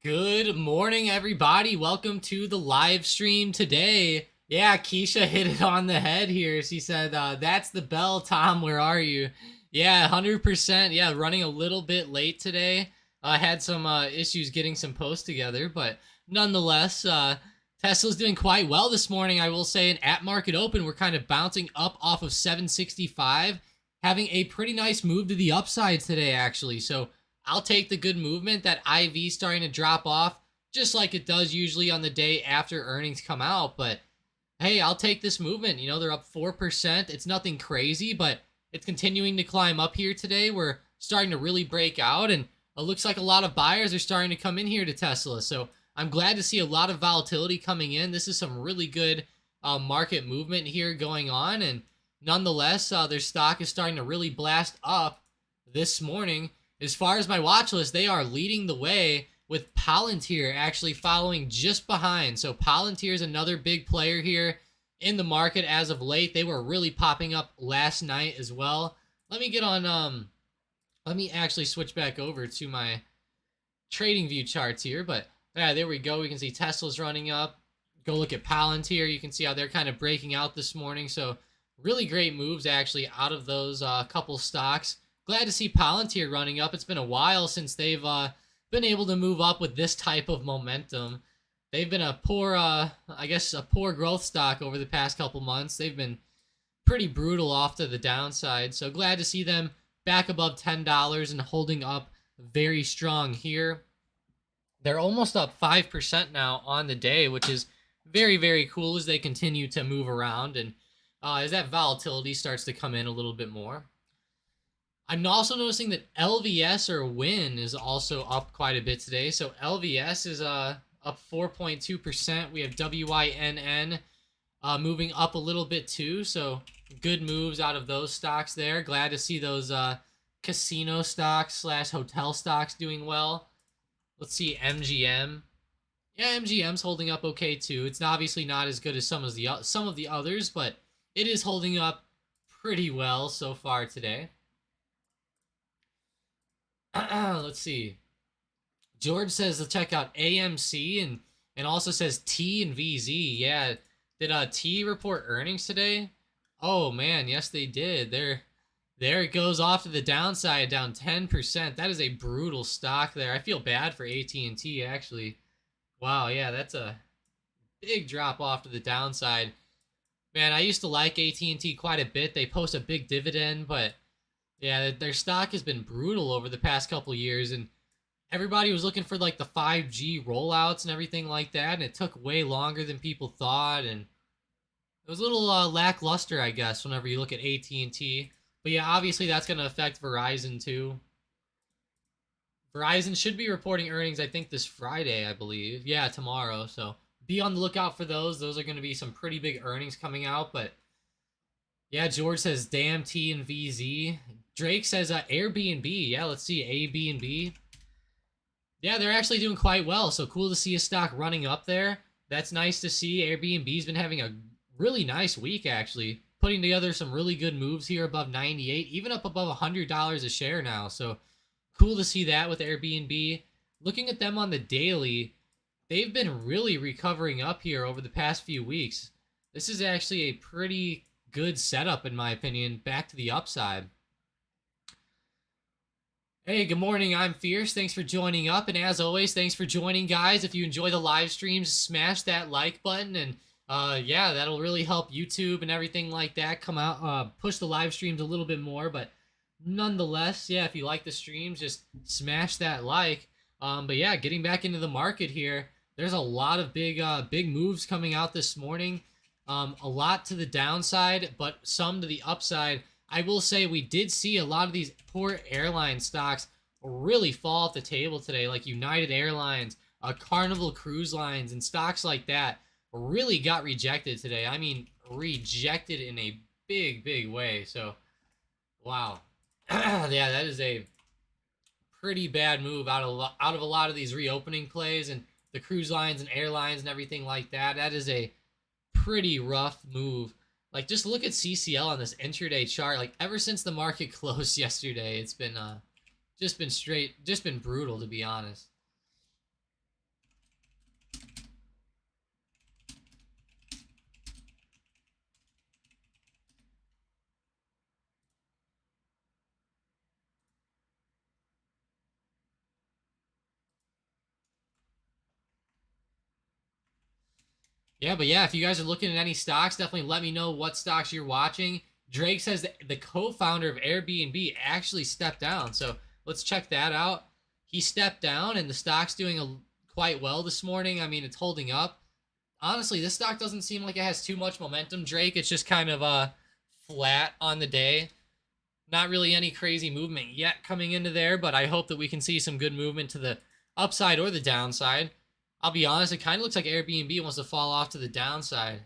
Good morning, everybody. Welcome to the live stream today. Yeah, Keisha hit it on the head here. She said, that's the bell, Tom. Where are you? Yeah, 100%. Yeah, running a little bit late today. I had some issues getting some posts together, but nonetheless, Tesla's doing quite well this morning, I will say. And at market open, we're kind of bouncing up off of 765, having a pretty nice move to the upside today, actually. So I'll take the good movement. That IV starting to drop off, just like it does usually on the day after earnings come out. But hey, I'll take this movement. You know, they're up 4%. It's nothing crazy, but it's continuing to climb up here today. We're starting to really break out, and it looks like a lot of buyers are starting to come in here to Tesla. So I'm glad to see a lot of volatility coming in. This is some really good market movement here going on, and nonetheless, their stock is starting to really blast up this morning. As far as my watch list, they are leading the way, with Palantir actually following just behind. So Palantir is another big player here in the market as of late. They were really popping up last night as well. Let me get on, let me actually switch back over to my trading view charts here. But yeah, there we go. We can see Tesla's running up. Go look at Palantir. You can see how they're kind of breaking out this morning. So really great moves actually out of those couple stocks. Glad to see Palantir running up. It's been a while since they've been able to move up with this type of momentum. They've been a poor, I guess, a poor growth stock over the past couple months. They've been pretty brutal off to the downside. So glad to see them back above $10 and holding up very strong here. They're almost up 5% now on the day, which is very, very cool as they continue to move around and as that volatility starts to come in a little bit more. I'm also noticing that LVS or WIN is also up quite a bit today. So LVS is up 4.2%. We have WINN moving up a little bit too. So good moves out of those stocks there. Glad to see those casino stocks / hotel stocks doing well. Let's see MGM. Yeah, MGM's holding up okay too. It's obviously not as good as some of the others, but it is holding up pretty well so far today. Let's see. George says to check out AMC and also says T and VZ. Yeah, did T report earnings today? Oh man, yes they did. There it goes off to the downside, down 10%. That is a brutal stock there. I feel bad for AT&T actually. Wow, yeah, that's a big drop off to the downside. Man, I used to like AT&T quite a bit. They post a big dividend, but yeah, their stock has been brutal over the past couple years, and everybody was looking for like the 5G rollouts and everything like that, and it took way longer than people thought, and it was a little lackluster, I guess, whenever you look at AT&T. But yeah, obviously that's going to affect Verizon too. Verizon should be reporting earnings, I think, this Friday, I believe. Yeah, tomorrow. So be on the lookout for those. Those are going to be some pretty big earnings coming out. But yeah, George says, damn T and VZ. Drake says Airbnb. Yeah, let's see. Airbnb. Yeah, they're actually doing quite well. So cool to see a stock running up there. That's nice to see. Airbnb's been having a really nice week, actually. Putting together some really good moves here above 98, even up above $100 a share now. So cool to see that with Airbnb. Looking at them on the daily, they've been really recovering up here over the past few weeks. This is actually a pretty good setup, in my opinion, back to the upside. Hey, good morning. I'm Fierce. Thanks for joining up. And as always, thanks for joining, guys. If you enjoy the live streams, smash that like button. And yeah, that'll really help YouTube and everything like that come out, push the live streams a little bit more. But nonetheless, yeah, if you like the streams, just smash that like. But yeah, getting back into the market here, there's a lot of big moves coming out this morning. A lot to the downside, but some to the upside. I will say we did see a lot of these poor airline stocks really fall off the table today, like United Airlines, Carnival Cruise Lines, and stocks like that really got rejected today. I mean, rejected in a big way. So, wow. Yeah, that is a pretty bad move out of a lot of these reopening plays and the cruise lines and airlines and everything like that. That is a pretty rough move. Like, just look at CCL on this intraday chart. Like, ever since the market closed yesterday, it's been just been brutal, to be honest. Yeah, but yeah, if you guys are looking at any stocks, definitely let me know what stocks you're watching. Drake says that the co-founder of Airbnb actually stepped down, so let's check that out. He stepped down, and the stock's doing quite well this morning. I mean, it's holding up. Honestly, this stock doesn't seem like it has too much momentum, Drake. It's just kind of flat on the day. Not really any crazy movement yet coming into there, but I hope that we can see some good movement to the upside or the downside. I'll be honest, it kind of looks like Airbnb wants to fall off to the downside.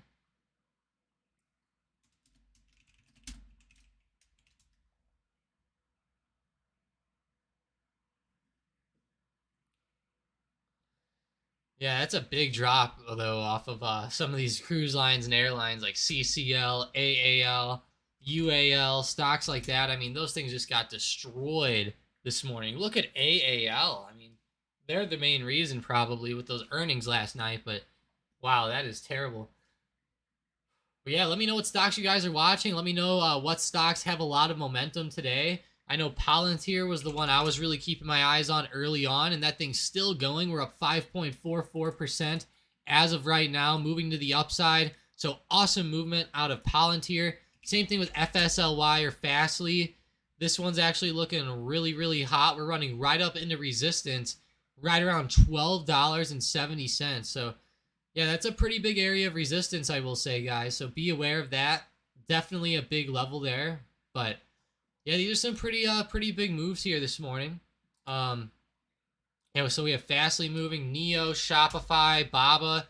Yeah, that's a big drop, though, off of some of these cruise lines and airlines like CCL, AAL, UAL, stocks like that. I mean, those things just got destroyed this morning. Look at AAL. I mean, they're the main reason probably with those earnings last night, but wow, that is terrible. But yeah, let me know what stocks you guys are watching. Let me know what stocks have a lot of momentum today. I know Palantir was the one I was really keeping my eyes on early on, and that thing's still going. We're up 5.44% as of right now, moving to the upside. So awesome movement out of Palantir. Same thing with FSLY or Fastly. This one's actually looking really, really hot. We're running right up into resistance, right around $12.70. So yeah, that's a pretty big area of resistance, I will say, guys. So be aware of that. Definitely a big level there. But yeah, these are some pretty big moves here this morning. Yeah, so we have Fastly moving, Neo, Shopify, Baba,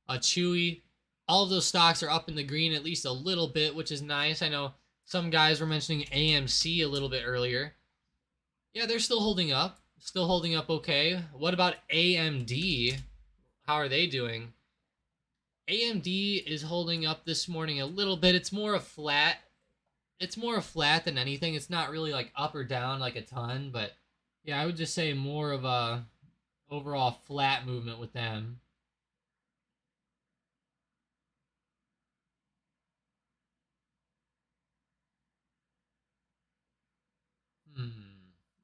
Chewy. All of those stocks are up in the green at least a little bit, which is nice. I know some guys were mentioning AMC a little bit earlier. Yeah, they're still holding up. Still holding up okay. What about AMD? How are they doing? AMD is holding up this morning a little bit. It's more a flat. It's more a flat than anything. It's not really like up or down like a ton, but yeah, I would just say more of a overall flat movement with them. Hmm.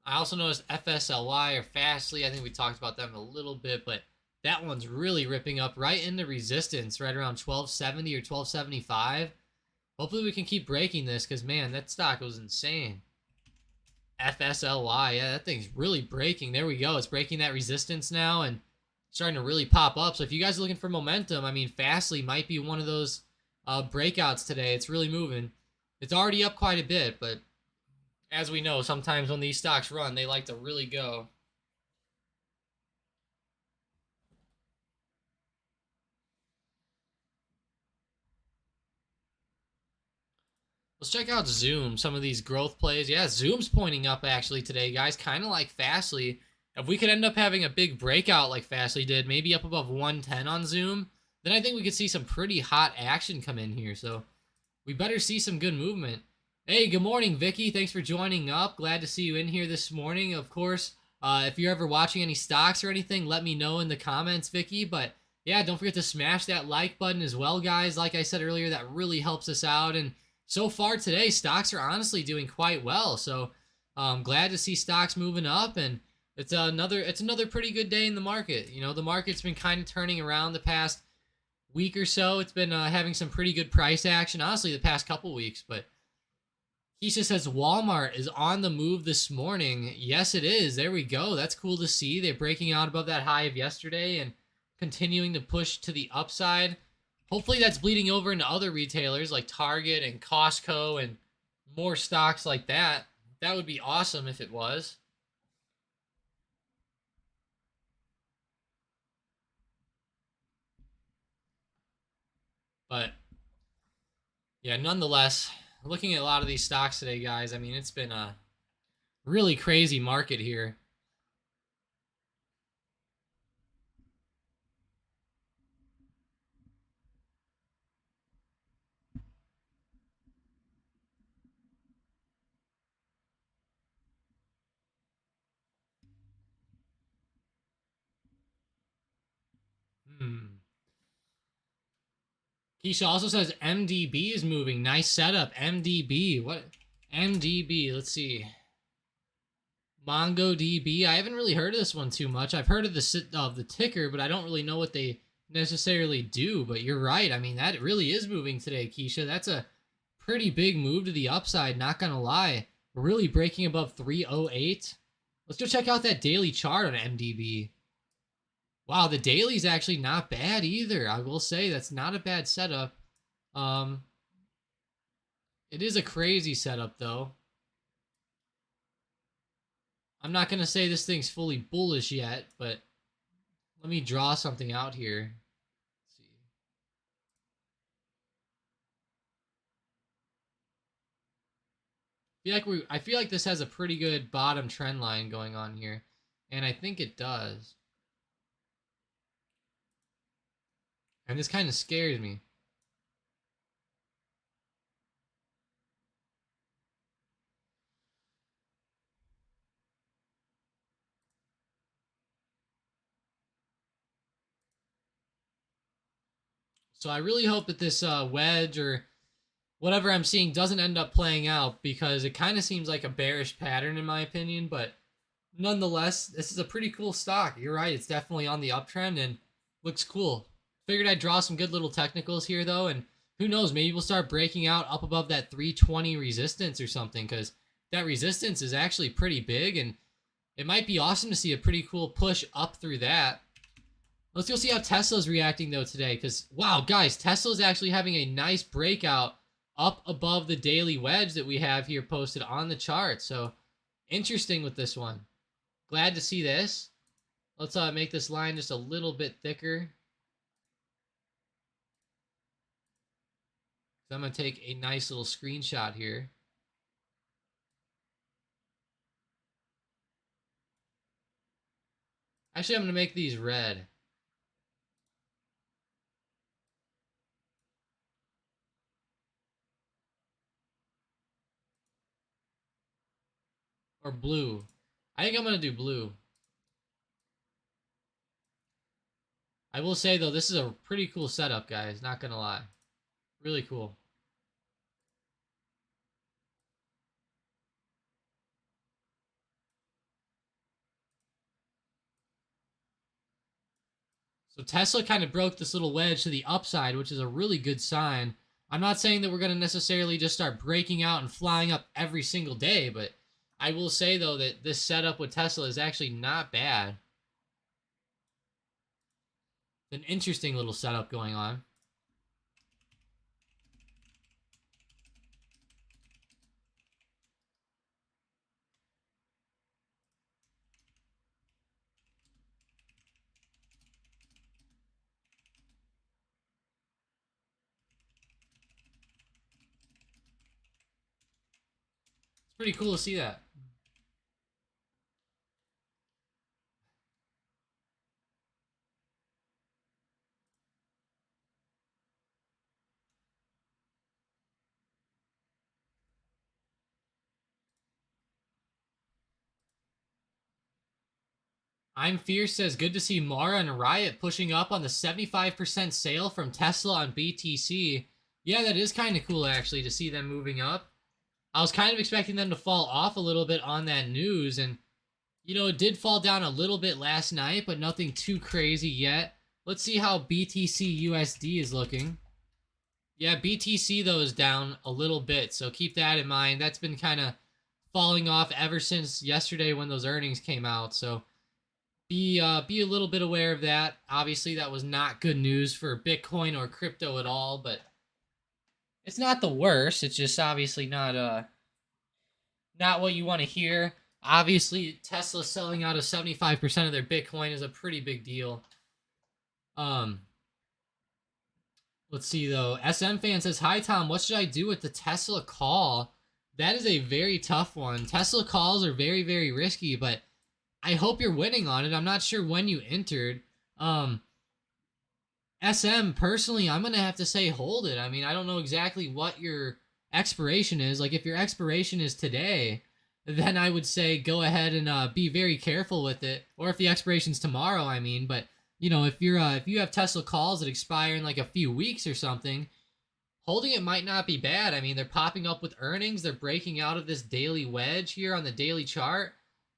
I also noticed FSLY or Fastly. I think we talked about them a little bit, but that one's really ripping up right into resistance, right around 1270 or 1275. Hopefully we can keep breaking this because man, that stock was insane. FSLY. Yeah, that thing's really breaking. There we go. It's breaking that resistance now and starting to really pop up. So if you guys are looking for momentum, I mean, Fastly might be one of those breakouts today. It's really moving. It's already up quite a bit, but as we know, sometimes when these stocks run, they like to really go. Let's check out Zoom, some of these growth plays. Yeah, Zoom's pointing up actually today, guys, kind of like Fastly. If we could end up having a big breakout like Fastly did, maybe up above 110 on Zoom, then I think we could see some pretty hot action come in here. So we better see some good movement. Hey, good morning, Vicky. Thanks for joining up. Glad to see you in here this morning. Of course, if you're ever watching any stocks or anything, let me know in the comments, Vicky. But yeah, don't forget to smash that like button as well, guys. Like I said earlier, that really helps us out. And so far today, stocks are honestly doing quite well. So glad to see stocks moving up, and it's another pretty good day in the market. You know, the market's been kind of turning around the past week or so. It's been having some pretty good price action, honestly, the past couple weeks. But Keisha says Walmart is on the move this morning. Yes, it is. There we go. That's cool to see. They're breaking out above that high of yesterday and continuing to push to the upside. Hopefully that's bleeding over into other retailers like Target and Costco and more stocks like that. That would be awesome if it was. But yeah, nonetheless, looking at a lot of these stocks today, guys, I mean, it's been a really crazy market here. Hmm. Keisha also says MDB is moving. Nice setup. MDB. What? MDB. Let's see. MongoDB. I haven't really heard of this one too much. I've heard of the ticker, but I don't really know what they necessarily do. But you're right. I mean, that really is moving today, Keisha. That's a pretty big move to the upside. Not gonna lie. We're really breaking above 308. Let's go check out that daily chart on MDB. Wow, the daily's actually not bad either. I will say that's not a bad setup. It is a crazy setup though. I'm not gonna say this thing's fully bullish yet, but let me draw something out here. Let's see. I feel like this has a pretty good bottom trend line going on here, and I think it does. And this kind of scares me. So I really hope that this wedge or whatever I'm seeing doesn't end up playing out, because it kind of seems like a bearish pattern in my opinion. But nonetheless, this is a pretty cool stock. You're right. It's definitely on the uptrend and looks cool. Figured I'd draw some good little technicals here though, and who knows, maybe we'll start breaking out up above that 320 resistance or something, because that resistance is actually pretty big, and it might be awesome to see a pretty cool push up through that. Let's go see how Tesla's reacting though today, because wow, guys, Tesla's actually having a nice breakout up above the daily wedge that we have here posted on the chart. So interesting with this one. Glad to see this. Let's make this line just a little bit thicker. So I'm going to take a nice little screenshot here. Actually, I'm going to make these red. Or blue. I think I'm going to do blue. I will say, though, this is a pretty cool setup, guys. Not going to lie. Really cool. So Tesla kind of broke this little wedge to the upside, which is a really good sign. I'm not saying that we're going to necessarily just start breaking out and flying up every single day, but I will say, though, that this setup with Tesla is actually not bad. An interesting little setup going on. It's pretty cool to see that. I'm Fierce says, good to see Mara and Riot pushing up on the 75% sale from Tesla on BTC. Yeah, that is kind of cool, actually, to see them moving up. I was kind of expecting them to fall off a little bit on that news, and, you know, it did fall down a little bit last night, but nothing too crazy yet. Let's see how BTC USD is looking. Yeah, BTC, though, is down a little bit, so keep that in mind. That's been kind of falling off ever since yesterday when those earnings came out, so be a little bit aware of that. Obviously, that was not good news for Bitcoin or crypto at all, but it's not the worst. It's just obviously not what you want to hear. Obviously, Tesla selling out of 75% of their Bitcoin is a pretty big deal. Let's see though. SM fan says, "Hi Tom, what should I do with the Tesla call?" That is a very tough one. Tesla calls are very, very risky, but I hope you're winning on it. I'm not sure when you entered. SM, personally, I'm going to have to say hold it. I mean, I don't know exactly what your expiration is. Like, if your expiration is today, then I would say go ahead and be very careful with it. Or if the expiration's tomorrow, I mean. But if you have Tesla calls that expire in like a few weeks or something, holding it might not be bad. I mean, they're popping up with earnings. They're breaking out of this daily wedge here on the daily chart.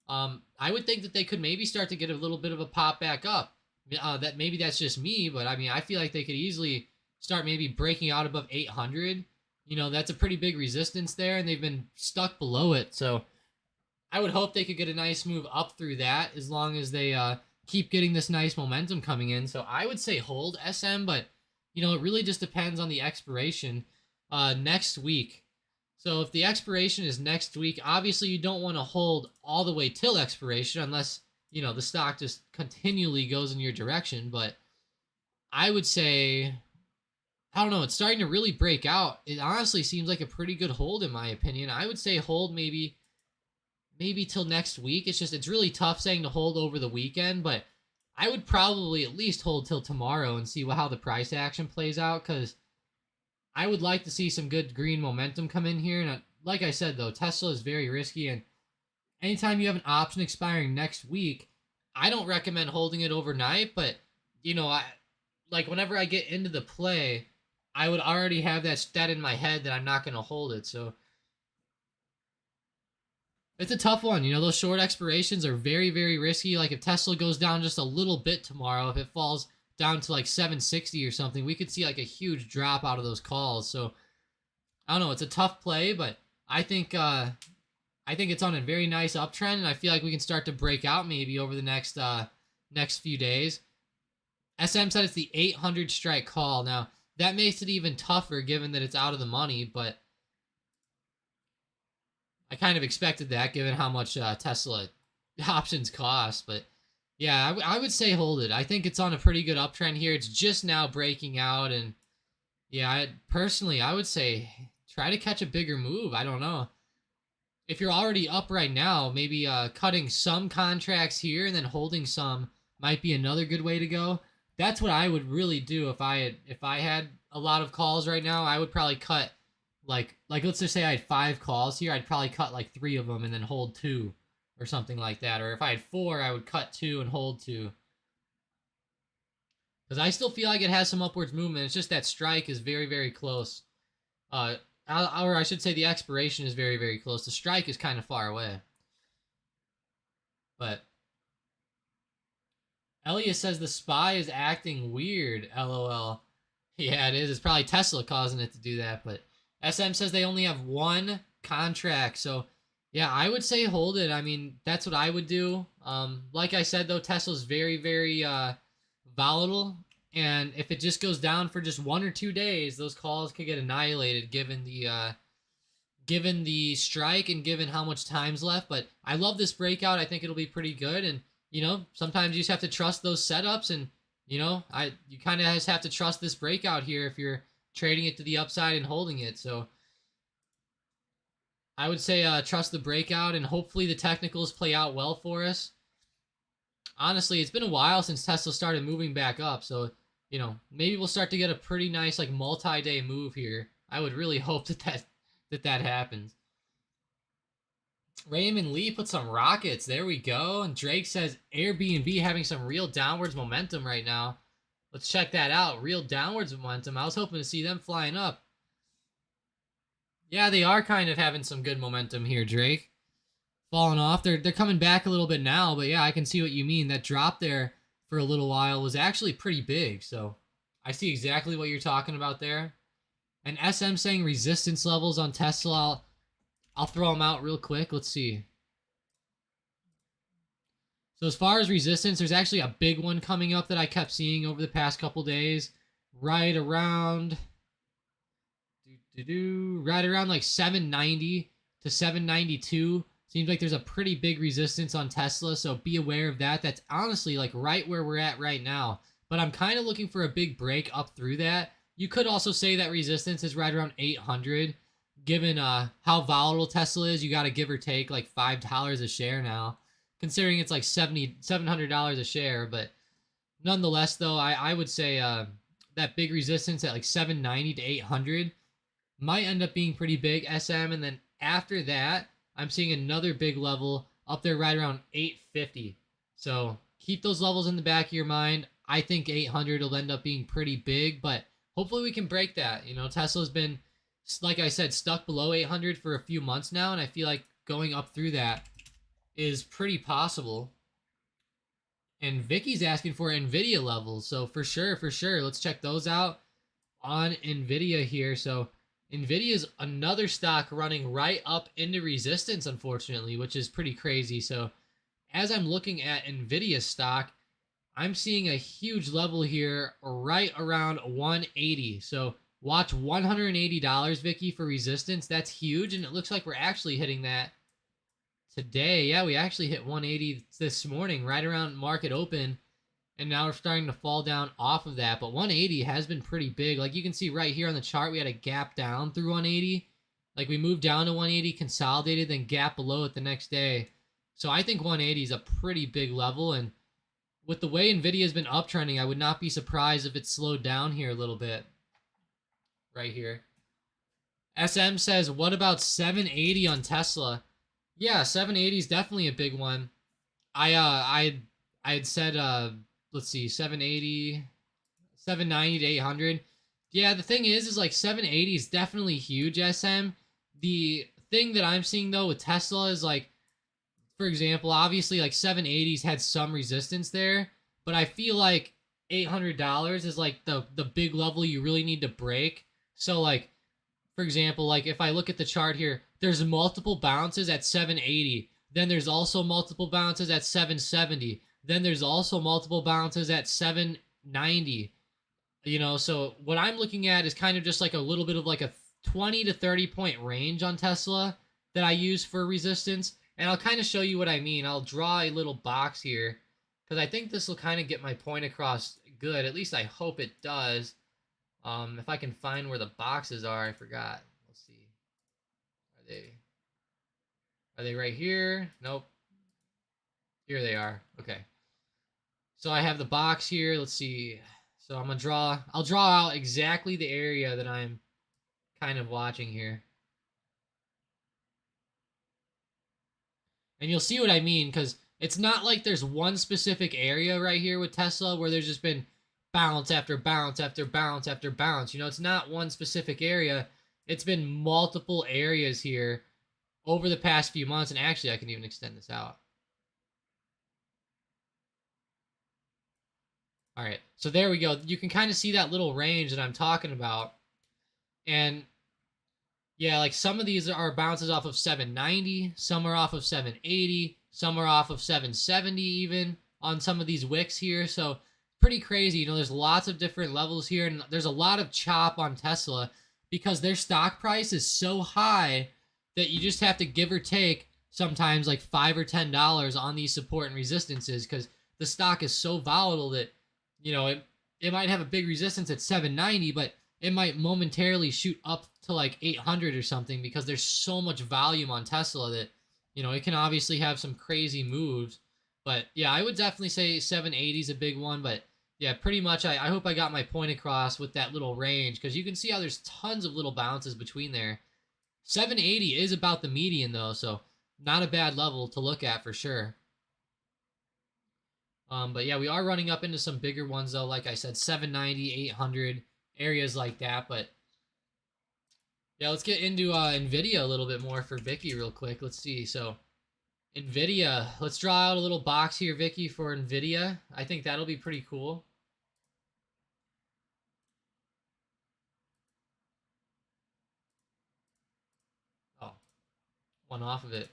I would think that they could maybe start to get a little bit of a pop back up. That maybe that's just me, but I mean, I feel like they could easily start maybe breaking out above 800. That's a pretty big resistance there, and they've been stuck below it. So I would hope they could get a nice move up through that as long as they keep getting this nice momentum coming in. So I would say hold SM, but it really just depends on the expiration next week. So if the expiration is next week, obviously you don't want to hold all the way till expiration unless, the stock just continually goes in your direction. But I would say, I don't know, it's starting to really break out. It honestly seems like a pretty good hold in my opinion. I would say hold maybe till next week. It's really tough saying to hold over the weekend, but I would probably at least hold till tomorrow and see how the price action plays out, because I would like to see some good green momentum come in here. And like I said, though, Tesla is very risky, and anytime you have an option expiring next week, I don't recommend holding it overnight. But I like whenever I get into the play, I would already have that in my head that I'm not going to hold it. So it's a tough one. Those short expirations are very, very risky. Like if Tesla goes down just a little bit tomorrow, if it falls down to like 760 or something, we could see like a huge drop out of those calls. So I don't know. It's a tough play, but I think it's on a very nice uptrend, and I feel like we can start to break out maybe over the next few days. SM said it's the 800 strike call. Now that makes it even tougher given that it's out of the money, but I kind of expected that given how much Tesla options cost. But yeah, I would say hold it. I think it's on a pretty good uptrend here. It's just now breaking out, and yeah, I would say try to catch a bigger move. I don't know. If you're already up right now, maybe cutting some contracts here and then holding some might be another good way to go. That's what I would really do if I had a lot of calls right now. I would probably cut like let's just say I had 5 calls here. I'd probably cut like 3 of them and then hold 2 or something like that. Or if I had 4, I would cut 2 and hold 2. Because I still feel like it has some upwards movement. It's just that strike is very, very close. Or I should say the expiration is very, very close. The strike is kind of far away. But Elliot says the SPY is acting weird. LOL. Yeah, it is. It's probably Tesla causing it to do that. But SM says they only have 1 contract. So yeah, I would say hold it. I mean, that's what I would do. Like I said, though, Tesla's very, very volatile. And if it just goes down for just 1 or 2 days, those calls could get annihilated given the strike and given how much time's left. But I love this breakout. I think it'll be pretty good. And, sometimes you just have to trust those setups. And, you kind of just have to trust this breakout here if you're trading it to the upside and holding it. So I would say trust the breakout, and hopefully the technicals play out well for us. Honestly, it's been a while since Tesla started moving back up, so maybe we'll start to get a pretty nice like multi-day move here. I would really hope that happens. Raymond Lee put some rockets. There we go. And Drake says Airbnb having some real downwards momentum right now. Let's check that out. Real downwards momentum. I was hoping to see them flying up. Yeah, they are kind of having some good momentum here, Drake. Falling off. They're coming back a little bit now, but yeah, I can see what you mean. That drop there for a little while was actually pretty big, so I see exactly what you're talking about there. And SM saying resistance levels on Tesla. I'll throw them out real quick. Let's see. So as far as resistance, there's actually a big one coming up that I kept seeing over the past couple days. Right around like 790 to 792. Seems like there's a pretty big resistance on Tesla, so be aware of that. That's honestly like right where we're at right now. But I'm kind of looking for a big break up through that. You could also say that resistance is right around 800. Given how volatile Tesla is, you got to give or take like $5 a share now. Considering it's like $700 a share. But nonetheless, though, I would say that big resistance at like 790 to 800 might end up being pretty big, SM. And then after that, I'm seeing another big level up there right around 850. So keep those levels in the back of your mind. I think 800 will end up being pretty big, but hopefully we can break that. Tesla's been, like I said, stuck below 800 for a few months now, and I feel like going up through that is pretty possible. And Vicky's asking for Nvidia levels, so for sure, let's check those out on Nvidia here. So Nvidia is another stock running right up into resistance, unfortunately, which is pretty crazy. So as I'm looking at Nvidia stock, I'm seeing a huge level here right around 180. So watch $180, Vicky, for resistance. That's huge, and it looks like we're actually hitting that today. Yeah, we actually hit 180 this morning, right around market open, and now we're starting to fall down off of that. But 180 has been pretty big. Like you can see right here on the chart, we had a gap down through 180. Like we moved down to 180, consolidated, then gap below it the next day. So I think 180 is a pretty big level, and with the way Nvidia has been uptrending, I would not be surprised if it slowed down here a little bit. Right here. SM says, what about 780 on Tesla? Yeah, 780 is definitely a big one. I had said let's see, 780, 790 to 800. Yeah, the thing is like 780 is definitely huge, SM. The thing that I'm seeing though with Tesla is like, for example, obviously like 780s had some resistance there, but I feel like $800 is like the big level you really need to break. So like, for example, like if I look at the chart here, there's multiple bounces at 780. Then there's also multiple bounces at 770. Then there's also multiple bounces at 790. So what I'm looking at is kind of just like a little bit of like a 20 to 30 point range on Tesla that I use for resistance. And I'll kind of show you what I mean. I'll draw a little box here because I think this will kind of get my point across good. At least I hope it does. If I can find where the boxes are, I forgot. Let's see. Are they right here? Nope. Here they are. Okay. So I have the box here. Let's see. So I'll draw out exactly the area that I'm kind of watching here. And you'll see what I mean, because it's not like there's one specific area right here with Tesla where there's just been bounce after bounce after bounce after bounce. It's not one specific area. It's been multiple areas here over the past few months. And actually, I can even extend this out. All right, so there we go. You can kind of see that little range that I'm talking about. And yeah, like some of these are bounces off of 790, some are off of 780, some are off of 770 even on some of these wicks here. So pretty crazy. There's lots of different levels here, and there's a lot of chop on Tesla because their stock price is so high that you just have to give or take sometimes like $5 or $10 on these support and resistances because the stock is so volatile that it might have a big resistance at 790, but it might momentarily shoot up to like 800 or something because there's so much volume on Tesla that, it can obviously have some crazy moves. But yeah, I would definitely say 780 is a big one. But yeah, pretty much I hope I got my point across with that little range because you can see how there's tons of little bounces between there. 780 is about the median though, so not a bad level to look at for sure. But yeah, we are running up into some bigger ones though. Like I said, 790, 800, areas like that. But yeah, let's get into Nvidia a little bit more for Vicky real quick. Let's see. So Nvidia, let's draw out a little box here, Vicky, for Nvidia. I think that'll be pretty cool. Oh, one off of it.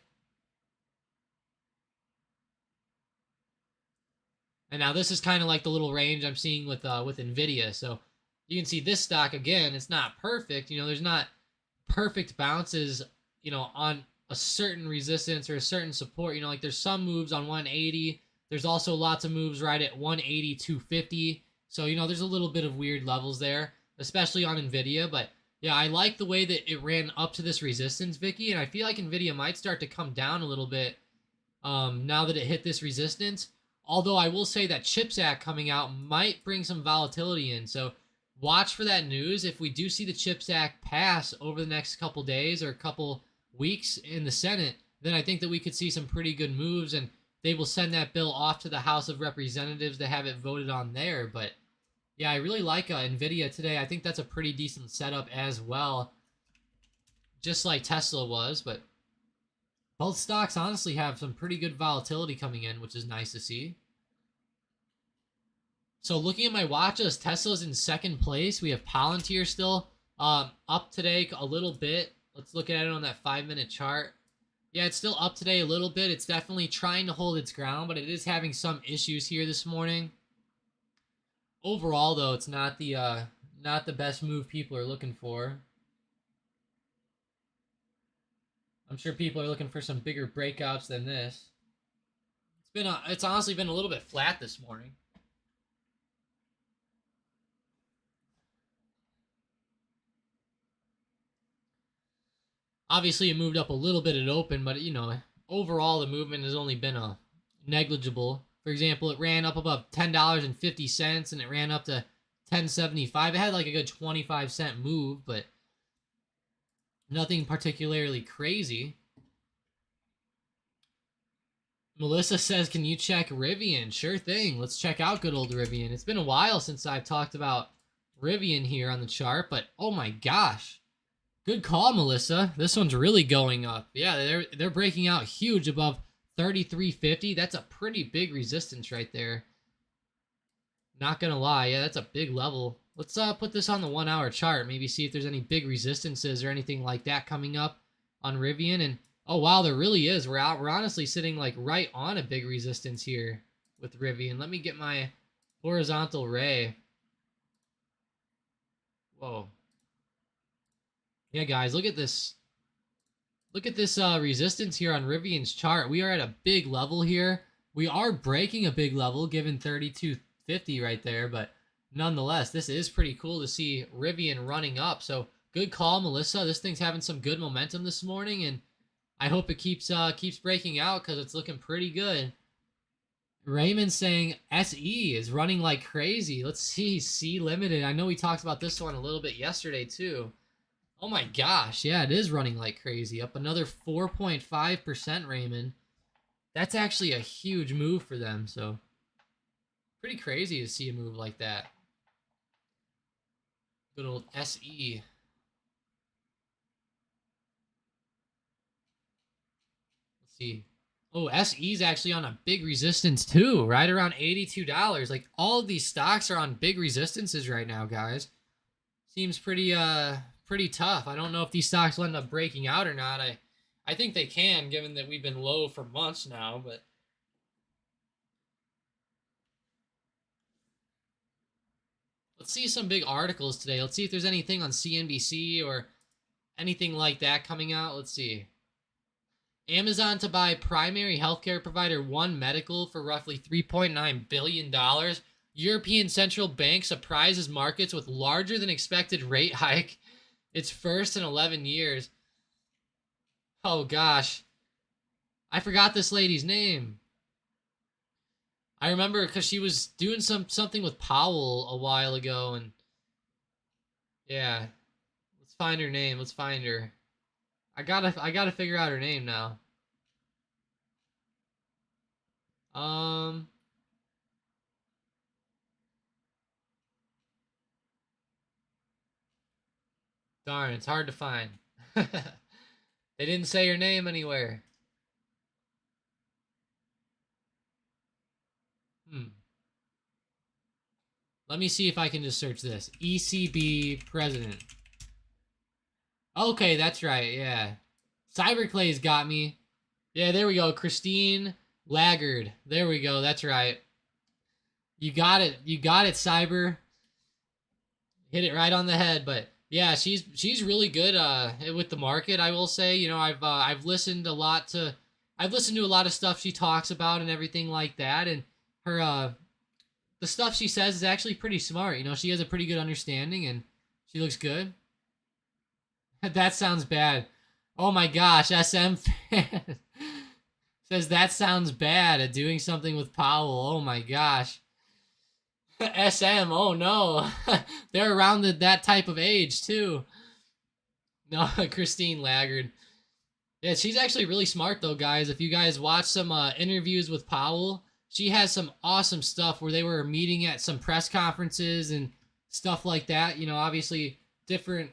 And now this is kind of like the little range I'm seeing with Nvidia. So you can see this stock again. It's not perfect. There's not perfect bounces. On a certain resistance or a certain support. Like there's some moves on 180. There's also lots of moves right at 180, 250. So there's a little bit of weird levels there, especially on Nvidia. But yeah, I like the way that it ran up to this resistance, Vicky, and I feel like Nvidia might start to come down a little bit now that it hit this resistance. Although I will say that CHIPS Act coming out might bring some volatility in. So watch for that news. If we do see the CHIPS Act pass over the next couple days or couple weeks in the Senate, then I think that we could see some pretty good moves. And they will send that bill off to the House of Representatives to have it voted on there. But yeah, I really like Nvidia today. I think that's a pretty decent setup as well, just like Tesla was. But both stocks honestly have some pretty good volatility coming in, which is nice to see. So looking at my watches, Tesla's in second place. We have Palantir still up today a little bit. Let's look at it on that 5-minute chart. Yeah, it's still up today a little bit. It's definitely trying to hold its ground, but it is having some issues here this morning. Overall, though, it's not the best move people are looking for. I'm sure people are looking for some bigger breakouts than this. It's honestly been a little bit flat this morning. Obviously, it moved up a little bit at open, but you know, overall the movement has only been negligible. For example, it ran up above $10.50 and it ran up to $10.75. It had like a good 25-cent move, but nothing particularly crazy. Melissa says, can you check Rivian? Sure thing. Let's check out good old Rivian. It's been a while since I've talked about Rivian here on the chart, but oh my gosh. Good call, Melissa. This one's really going up. Yeah, they're breaking out huge above 33.50. That's a pretty big resistance right there. Not gonna lie, yeah, that's a big level. Let's put this on the 1-hour chart. Maybe see if there's any big resistances or anything like that coming up on Rivian. And oh wow, there really is. We're honestly sitting like right on a big resistance here with Rivian. Let me get my horizontal ray. Whoa. Yeah, guys, look at this. Look at this resistance here on Rivian's chart. We are at a big level here. We are breaking a big level given 32.50 right there, but nonetheless, this is pretty cool to see Rivian running up. So good call, Melissa. This thing's having some good momentum this morning, and I hope it keeps breaking out because it's looking pretty good. Raymond saying SE is running like crazy. Let's see, C Limited. I know we talked about this one a little bit yesterday too. Oh my gosh, yeah, it is running like crazy. Up another 4.5%, Raymond. That's actually a huge move for them, so pretty crazy to see a move like that. Good old SE. Let's see. Oh, SE's actually on a big resistance too, right around $82. Like all of these stocks are on big resistances right now, guys. Seems pretty tough. I don't know if these stocks will end up breaking out or not. I think they can, given that we've been low for months now, but let's see some big articles today. Let's see if there's anything on CNBC or anything like that coming out. Let's see. Amazon to buy primary healthcare provider One Medical for roughly $3.9 billion. European Central Bank surprises markets with larger than expected rate hike. Its first in 11 years. Oh gosh. I forgot this lady's name. I remember because she was doing something with Powell a while ago, and yeah. Let's find her name. Let's find her. I gotta figure out her name now. Darn, it's hard to find. They didn't say her name anywhere. Let me see if I can just search this. ECB president. Okay, that's right, yeah. Cyberclay's got me. Yeah, there we go. Christine Lagarde. There we go, that's right. You got it. You got it, Cyber. Hit it right on the head, but yeah, she's really good with the market, I will say. You know, I've listened to a lot of stuff she talks about and everything like that, and her the stuff she says is actually pretty smart. You know, she has a pretty good understanding and she looks good. That sounds bad. Oh my gosh, SM fan says that sounds bad at doing something with Powell. Oh my gosh. SM, oh no. They're around that type of age too. No, Christine Lagarde. Yeah, she's actually really smart though, guys. If you guys watch some interviews with Powell, she has some awesome stuff where they were meeting at some press conferences and stuff like that. You know, obviously different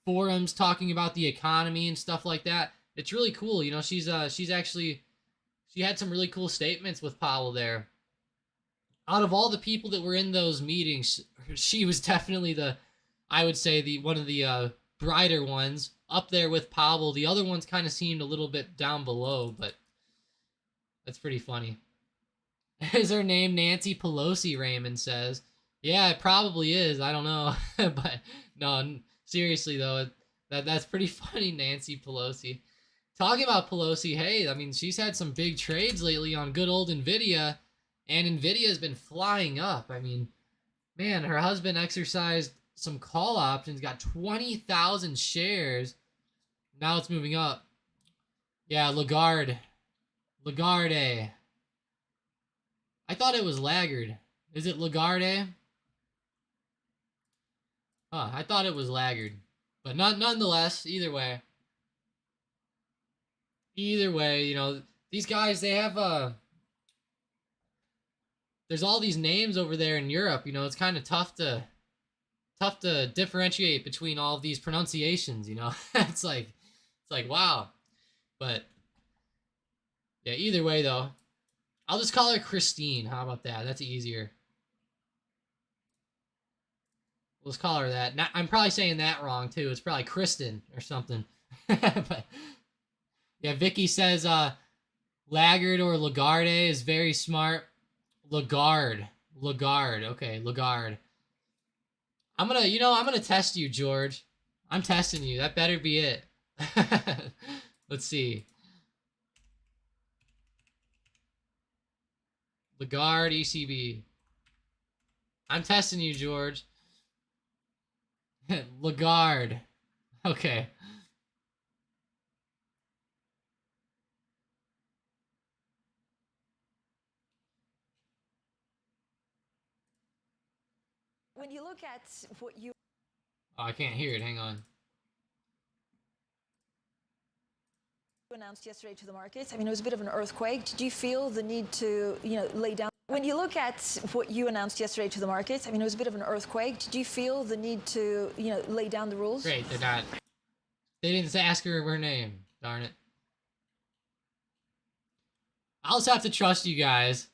forums talking about the economy and stuff like that. It's really cool. You know, she's actually she had some really cool statements with Powell there. Out of all the people that were in those meetings, she was definitely the, I would say, the one of the brighter ones up there with Powell. The other ones kind of seemed a little bit down below, but that's pretty funny. Is her name Nancy Pelosi? Raymond says. Yeah, it probably is. I don't know, but no, seriously though, that's pretty funny. Nancy Pelosi. Talking about Pelosi, hey, I mean, she's had some big trades lately on good old Nvidia, and Nvidia has been flying up. I mean, man, her husband exercised some call options, got 20,000 shares. Now it's moving up. Yeah, Lagarde. Lagarde. I thought it was Laggard. Is it Lagarde? Huh, I thought it was Laggard. But nonetheless, either way. Either way, you know, these guys, they have there's all these names over there in Europe, you know, it's kind of tough to differentiate between all of these pronunciations, you know. It's like wow. But yeah, either way though, I'll just call her Christine. How about that? That's easier. Let's call her that. I'm probably saying that wrong too. It's probably Kristen or something. But yeah, Vicky says Laggard or Lagarde is very smart. Lagarde. Lagarde. Okay, Lagarde. I'm gonna test you, George. I'm testing you. That better be it. Let's see. Lagarde ECB. I'm testing you, George. Lagarde. Okay. When you look at what you... Oh, I can't hear it. Hang on. announced yesterday to the markets, I mean, it was a bit of an earthquake. Did you feel the need to, lay down... When you look at what you announced yesterday to the markets, I mean, it was a bit of an earthquake. Did you feel the need to, lay down the rules? Great, they're not. They didn't ask her name. Darn it. I'll just have to trust you guys.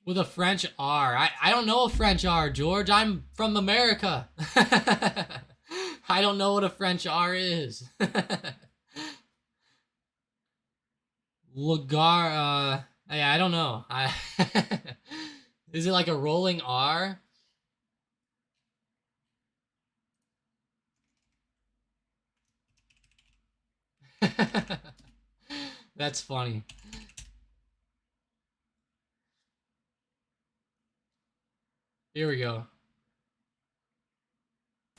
With a French R. I don't know a French R, George. I'm from America. I don't know what a French R is. Lagar, yeah, I don't know. Is it like a rolling R? That's funny. Here we go.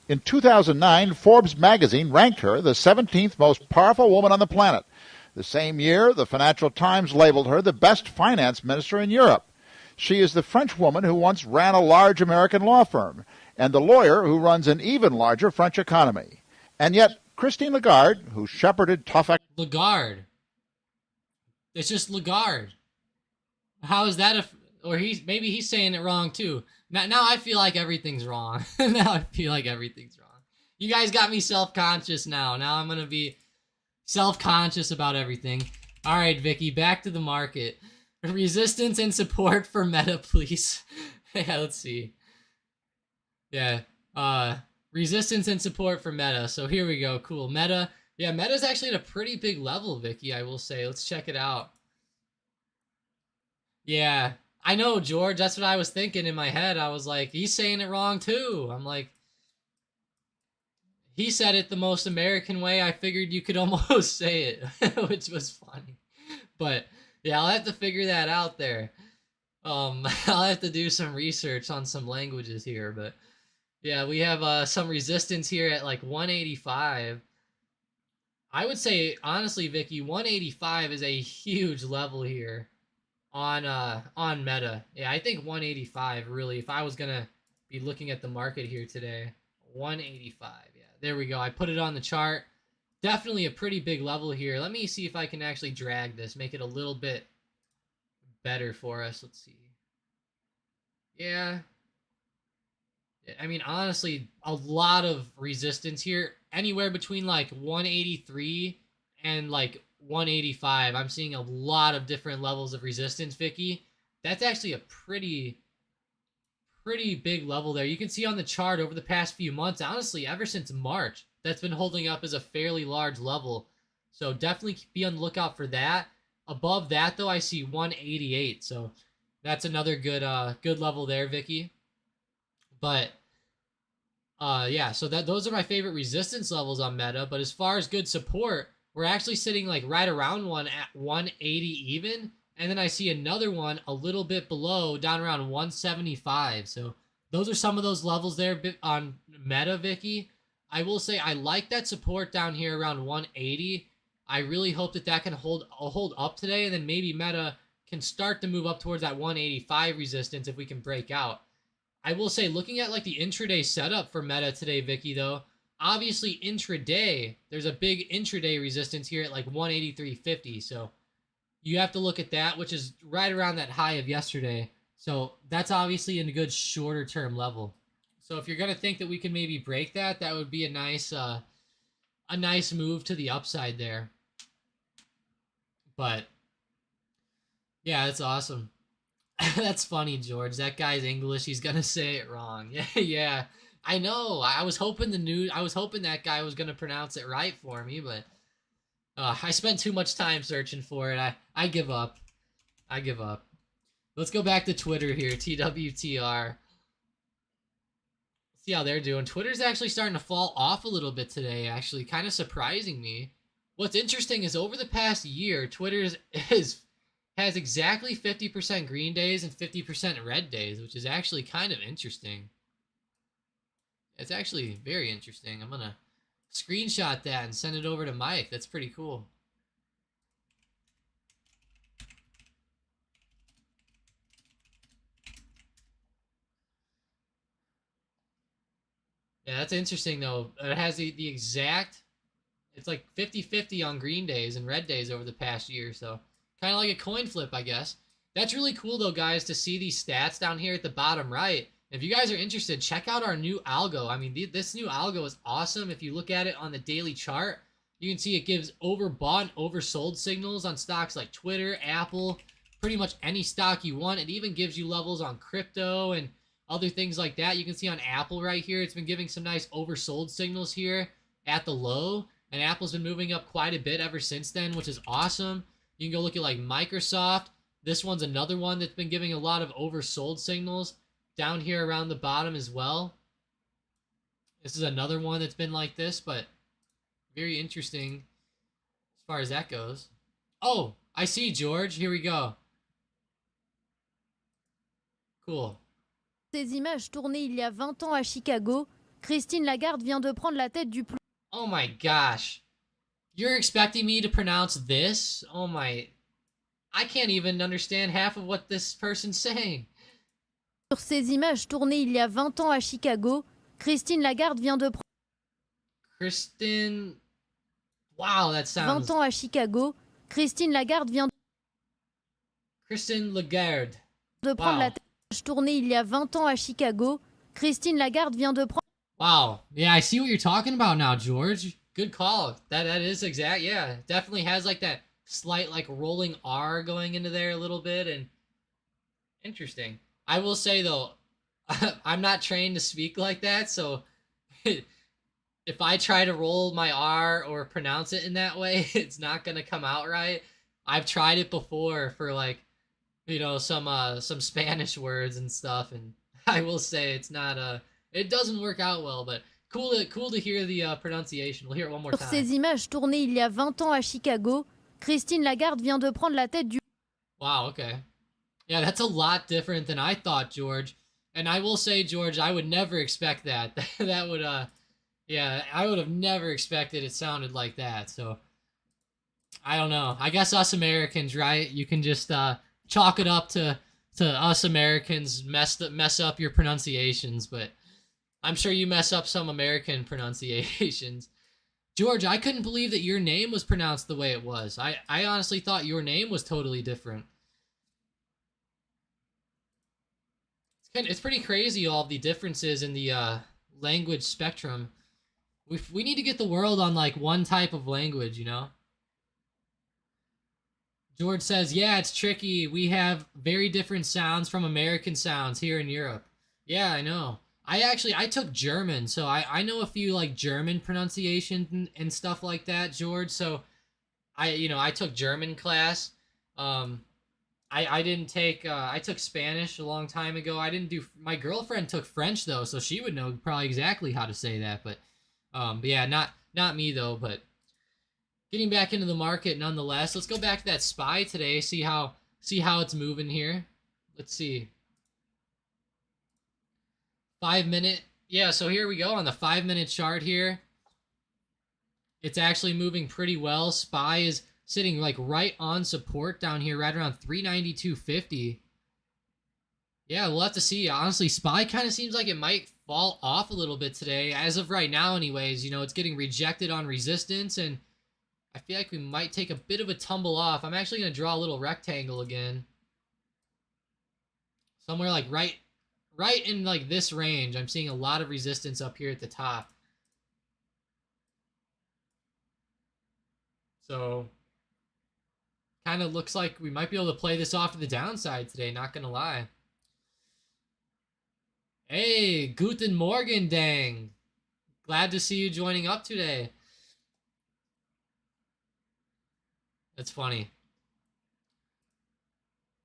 In 2009, Forbes magazine ranked her the 17th most powerful woman on the planet. The same year, the Financial Times labeled her the best finance minister in Europe. She is the French woman who once ran a large American law firm and the lawyer who runs an even larger French economy. And yet, Christine Lagarde, who shepherded tough... Lagarde. It's just Lagarde. How is that or maybe he's saying it wrong too. Now I feel like everything's wrong. Now I feel like everything's wrong. You guys got me self-conscious now. Now I'm going to be self-conscious about everything. All right, Vicky, back to the market. Resistance and support for Meta, please. Yeah, let's see. Yeah, resistance and support for Meta. So here we go. Cool. Meta. Yeah, Meta's actually at a pretty big level, Vicky, I will say. Let's check it out. Yeah, I know, George. That's what I was thinking in my head. I was like, he's saying it wrong too. I'm like, he said it the most American way. I figured you could almost say it, which was funny. But yeah, I'll have to figure that out there. I'll have to do some research on some languages here. But yeah, we have some resistance here at like 185. I would say, honestly, Vicky, 185 is a huge level here on Meta. Yeah, I think 185 really, if I was gonna be looking at the market here today, 185. Yeah, there we go. I put it on the chart. definitely a pretty big level here. Let me see if I can actually drag this, make it a little bit better for us. Let's see. Yeah. I mean, honestly, a lot of resistance here. Anywhere between like 183 and like 185. I'm seeing a lot of different levels of resistance, Vicky. That's actually a pretty big level there. You can see on the chart over the past few months, honestly, ever since March, that's been holding up as a fairly large level. So definitely be on the lookout for that. Above that, though, I see 188. So that's another good level there, Vicky. But yeah, so those are my favorite resistance levels on Meta. But as far as good support, we're actually sitting like right around one at 180 even. And then I see another one a little bit below, down around 175. So those are some of those levels there on Meta, Vicky. I will say I like that support down here around 180. I really hope that can hold up today, and then maybe Meta can start to move up towards that 185 resistance if we can break out. I will say, looking at like the intraday setup for Meta today, Vicky, though, obviously intraday, there's a big intraday resistance here at like 183.50. So you have to look at that, which is right around that high of yesterday. So that's obviously in a good shorter term level. So if you're going to think that we can maybe break that, that would be a nice move to the upside there. But yeah, that's awesome. That's funny, George. That guy's English. He's going to say it wrong. Yeah, yeah. I know. I was hoping that guy was going to pronounce it right for me, but I spent too much time searching for it. I give up. I give up. Let's go back to Twitter here. TWTR. See how they're doing. Twitter's actually starting to fall off a little bit today, actually. Kind of surprising me. What's interesting is over the past year, Twitter has exactly 50% green days and 50% red days, which is actually kind of interesting. It's actually very interesting. I'm going to screenshot that and send it over to Mike. That's pretty cool. Yeah, that's interesting though. It has the exact, it's like 50-50 on green days and red days over the past year. So kind of like a coin flip, I guess. That's really cool though, guys, to see these stats down here at the bottom right. If you guys are interested, check out our new algo. I mean, this new algo is awesome. If you look at it on the daily chart, you can see it gives overbought and oversold signals on stocks like Twitter, Apple, pretty much any stock you want. It even gives you levels on crypto and other things like that. You can see on Apple right here, it's been giving some nice oversold signals here at the low. And Apple's been moving up quite a bit ever since then, which is awesome. You can go look at like Microsoft. This one's another one that's been giving a lot of oversold signals down here around the bottom as well. This is another one that's been like this, but very interesting as far as that goes. Oh, I see, George. Here we go. Cool. Ces images tournées il y a 20 ans à Chicago, Christine Lagarde vient de prendre la tête du plus... Oh my gosh. You're expecting me to pronounce this? Oh my... I can't even understand half of what this person's saying. Sur ces images tournées il y a 20 ans à Chicago, Christine Lagarde vient de prendre... Kristen... Wow, that sounds... 20 ans à Chicago, Christine Lagarde vient Kristen Lagarde. de prendre Wow. la tête... Tournée il y a 20 ans à Chicago, Christine Lagarde vient de prendre... Wow. Yeah, I see what you're talking about now, George. Good call. That is exact. Yeah, definitely has like that slight like rolling R going into there a little bit, and interesting. I will say though, I'm not trained to speak like that, so if I try to roll my R or pronounce it in that way, it's not gonna come out right. I've tried it before for like, you know, some Spanish words and stuff, and I will say it's not it doesn't work out well, but cool to hear the pronunciation. We'll hear it one more Sur time. ces images tournées il y a 20 ans à Chicago, Christine Lagarde vient de prendre la tête du... Wow, okay. Yeah, that's a lot different than I thought, George. And I will say, George, I would never expect that. That would yeah, I would have never expected it sounded like that. So I don't know. I guess us Americans, right? You can just chalk it up to us Americans mess up your pronunciations, but I'm sure you mess up some American pronunciations. George, I couldn't believe that your name was pronounced the way it was. I honestly thought your name was totally different. It's pretty crazy, all the differences in the language spectrum. We need to get the world on like one type of language, you know? George says, yeah, it's tricky. We have very different sounds from American sounds here in Europe. Yeah, I know. I took German, so I know a few like German pronunciation and stuff like that, George. So I took German class. I didn't take I took Spanish a long time ago. I didn't do my girlfriend took French though, so she would know probably exactly how to say that, but yeah, not me though, but getting back into the market nonetheless. Let's go back to that SPY today, see how it's moving here. Let's see. 5 minute. Yeah, so here we go on the 5 minute chart here. It's actually moving pretty well. SPY is sitting like right on support down here, right around 392.50. Yeah, we'll have to see. Honestly, SPY kind of seems like it might fall off a little bit today. As of right now anyways, you know, it's getting rejected on resistance, and I feel like we might take a bit of a tumble off. I'm actually going to draw a little rectangle again. Somewhere like right in like this range. I'm seeing a lot of resistance up here at the top. So kind of looks like we might be able to play this off to the downside today, not going to lie. Hey, guten Morgen, dang. Glad to see you joining up today. That's funny.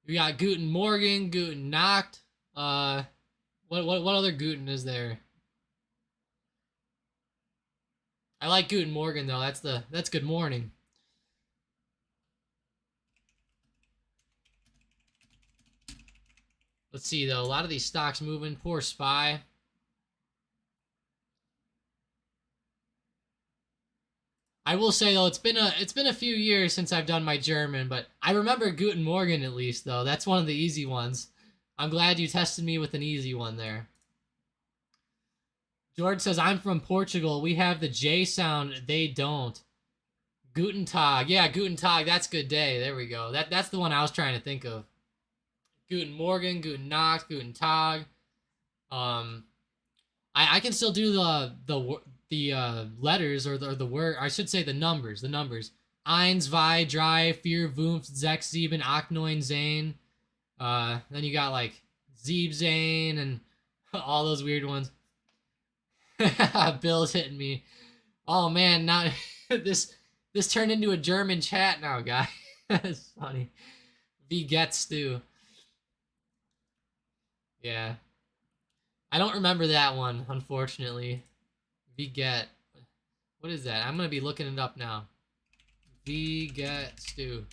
We got Guten Morgen, Guten Nacht. What other Guten is there? I like Guten Morgen though. That's good morning. Let's see though. A lot of these stocks moving. Poor SPY. I will say though, it's been a few years since I've done my German, but I remember Guten Morgen at least though. That's one of the easy ones. I'm glad you tested me with an easy one there. George says, I'm from Portugal. We have the J sound. They don't. Guten Tag. Yeah, Guten Tag. That's good day. There we go. That's the one I was trying to think of. Guten Morgen, Guten Nacht, Guten Tag. I can still do the letters or the word. I should say the numbers. The numbers. Eins, zwei, drei, vier, fünf, sechs, sieben, acht, neun, zehn. Then you got like Zane and all those weird ones. Bill's hitting me. Oh man, now this turned into a German chat now, guy. It's funny. Wie geht's du? Yeah. I don't remember that one, unfortunately. Wie get. What is that? I'm gonna be looking it up now. Wie geht's du?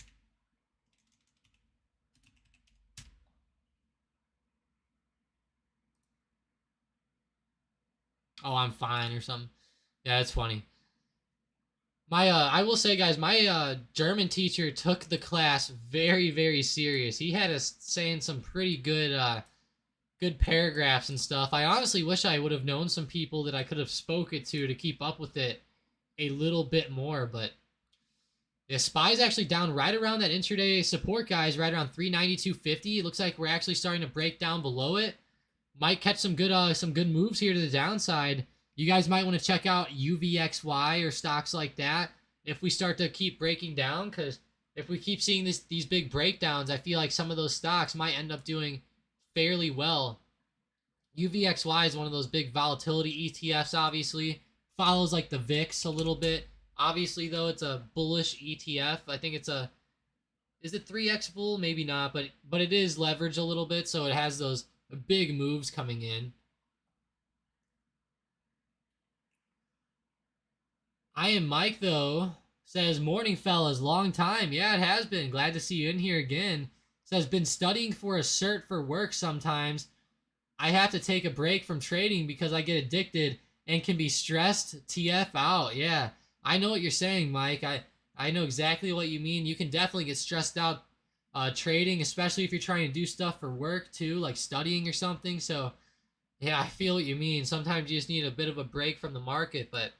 Oh, I'm fine or something. Yeah, it's funny. My I will say, guys, my German teacher took the class very, very serious. He had us saying some pretty good good paragraphs and stuff. I honestly wish I would have known some people that I could have spoke it to keep up with it a little bit more, but yeah, SPY's actually down right around that intraday support, guys, right around 392.50. It looks like we're actually starting to break down below it. Might catch some good moves here to the downside. You guys might want to check out UVXY or stocks like that if we start to keep breaking down, because if we keep seeing these big breakdowns, I feel like some of those stocks might end up doing fairly well. UVXY is one of those big volatility ETFs, obviously. Follows like the VIX a little bit. Obviously, though, it's a bullish ETF. I think it's a... Is it 3x bull? Maybe not, but it is leveraged a little bit, so it has those big moves coming in. I am Mike, though. Says, morning, fellas. Long time. Yeah, it has been. Glad to see you in here again. Says, been studying for a cert for work sometimes. I have to take a break from trading because I get addicted and can be stressed TF out. Yeah, I know what you're saying, Mike. I know exactly what you mean. You can definitely get stressed out trading, especially if you're trying to do stuff for work too, like studying or something. So yeah, I feel what you mean. Sometimes you just need a bit of a break from the market, but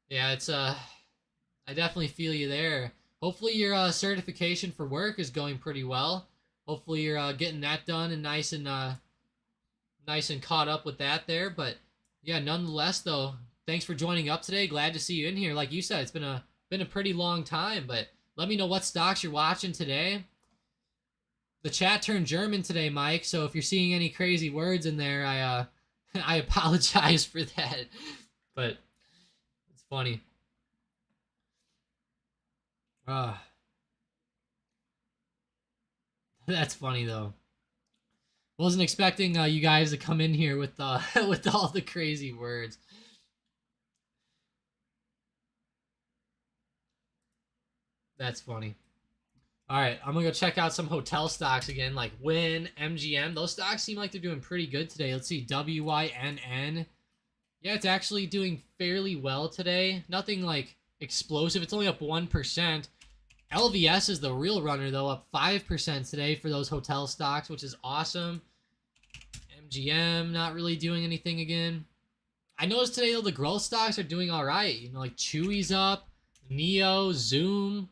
Yeah, it's I definitely feel you there. Hopefully your certification for work is going pretty well. Hopefully you're getting that done and nice and caught up with that there. But yeah, nonetheless though, thanks for joining up today. Glad to see you in here. Like you said, it's been a pretty long time, but let me know what stocks you're watching today. The chat turned German today, Mike, so if you're seeing any crazy words in there, I I apologize for that. But it's funny. That's funny though. Wasn't expecting you guys to come in here with with all the crazy words. That's funny. All right, I'm gonna go check out some hotel stocks again, like Wynn, MGM. Those stocks seem like they're doing pretty good today. Let's see, WYNN. Yeah, it's actually doing fairly well today. Nothing like explosive. It's only up 1%. LVS is the real runner though, up 5% today for those hotel stocks, which is awesome. MGM not really doing anything again. I noticed today though the growth stocks are doing all right. You know, like Chewy's up, Neo, Zoom.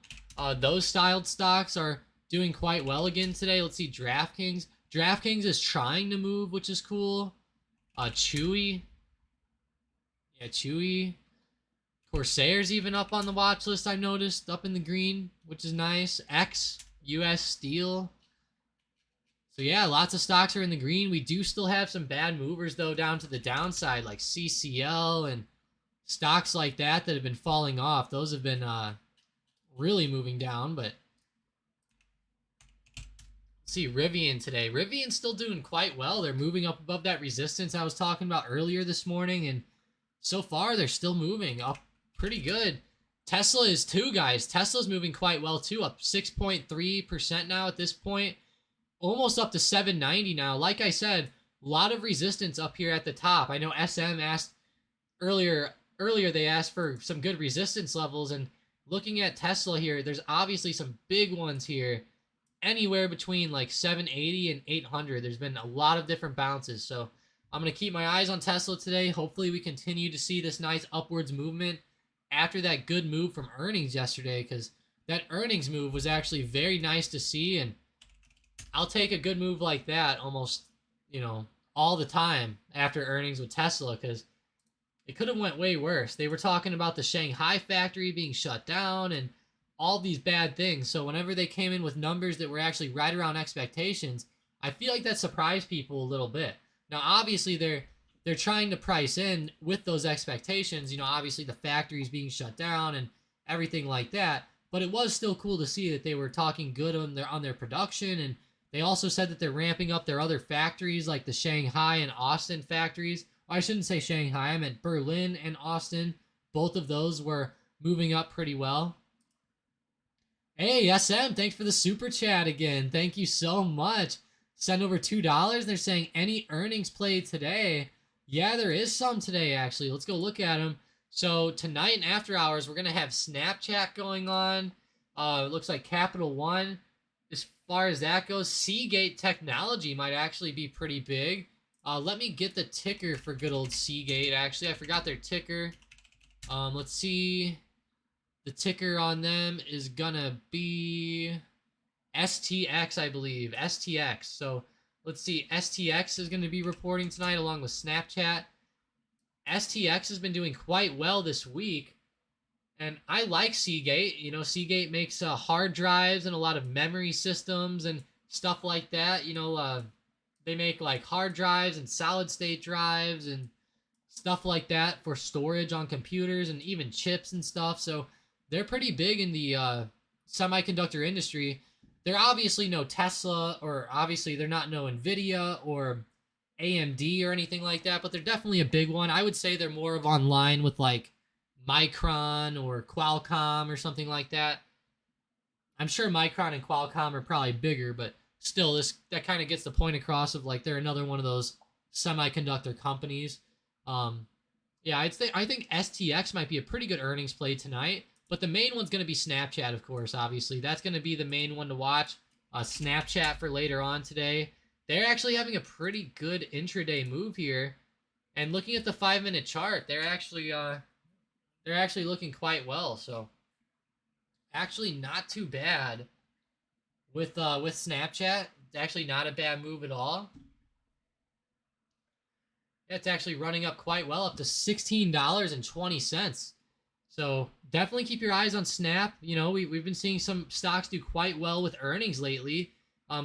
Those styled stocks are doing quite well again today. Let's see, DraftKings. DraftKings is trying to move, which is cool. Chewy. Yeah, Chewy. Corsair's even up on the watch list, I noticed, up in the green, which is nice. X, US Steel. So yeah, lots of stocks are in the green. We do still have some bad movers, though, down to the downside, like CCL and stocks like that have been falling off. Those have been really moving down, but let's see, Rivian today. Rivian's still doing quite well. They're moving up above that resistance I was talking about earlier this morning, and so far they're still moving up pretty good. Tesla is too, guys. Tesla's moving quite well too, up 6.3% now at this point, almost up to 790 now. Like I said, a lot of resistance up here at the top. I know SM asked earlier they asked for some good resistance levels, and looking at Tesla here, there's obviously some big ones here, anywhere between like 780 and 800. There's been a lot of different bounces, so I'm going to keep my eyes on Tesla today. Hopefully we continue to see this nice upwards movement after that good move from earnings yesterday, because that earnings move was actually very nice to see, and I'll take a good move like that almost, you know, all the time after earnings with Tesla, because it could have went way worse. They were talking about the Shanghai factory being shut down and all these bad things. So whenever they came in with numbers that were actually right around expectations, I feel like that surprised people a little bit. Now, obviously, they're trying to price in with those expectations. You know, obviously the factories being shut down and everything like that. But it was still cool to see that they were talking good on their production, and they also said that they're ramping up their other factories, like the Shanghai and Austin factories. I shouldn't say Shanghai, I meant Berlin and Austin. Both of those were moving up pretty well. Hey, SM, thanks for the super chat again. Thank you so much. Send over $2. They're saying any earnings played today. Yeah, there is some today, actually. Let's go look at them. So tonight and after hours, we're going to have Snapchat going on. It looks like Capital One. As far as that goes, Seagate Technology might actually be pretty big. Let me get the ticker for good old Seagate. Actually, I forgot their ticker. Let's see. The ticker on them is gonna be STX, I believe. STX. So let's see. STX is gonna be reporting tonight along with Snapchat. STX has been doing quite well this week, and I like Seagate. You know, Seagate makes hard drives and a lot of memory systems and stuff like that. You know, they make like hard drives and solid state drives and stuff like that for storage on computers and even chips and stuff. So they're pretty big in the semiconductor industry. They're obviously no Tesla, or obviously they're not no Nvidia or AMD or anything like that, but they're definitely a big one. I would say they're more of online with like Micron or Qualcomm or something like that. I'm sure Micron and Qualcomm are probably bigger, but still, that kind of gets the point across of like they're another one of those semiconductor companies. Yeah, I think STX might be a pretty good earnings play tonight, but the main one's going to be Snapchat, of course. Obviously, that's going to be the main one to watch. Snapchat for later on today. They're actually having a pretty good intraday move here, and looking at the 5-minute chart, they're they're actually looking quite well. So actually not too bad with Snapchat. It's actually not a bad move at all. It's actually running up quite well, up to $16.20. So definitely keep your eyes on Snap. You know, we've been seeing some stocks do quite well with earnings lately.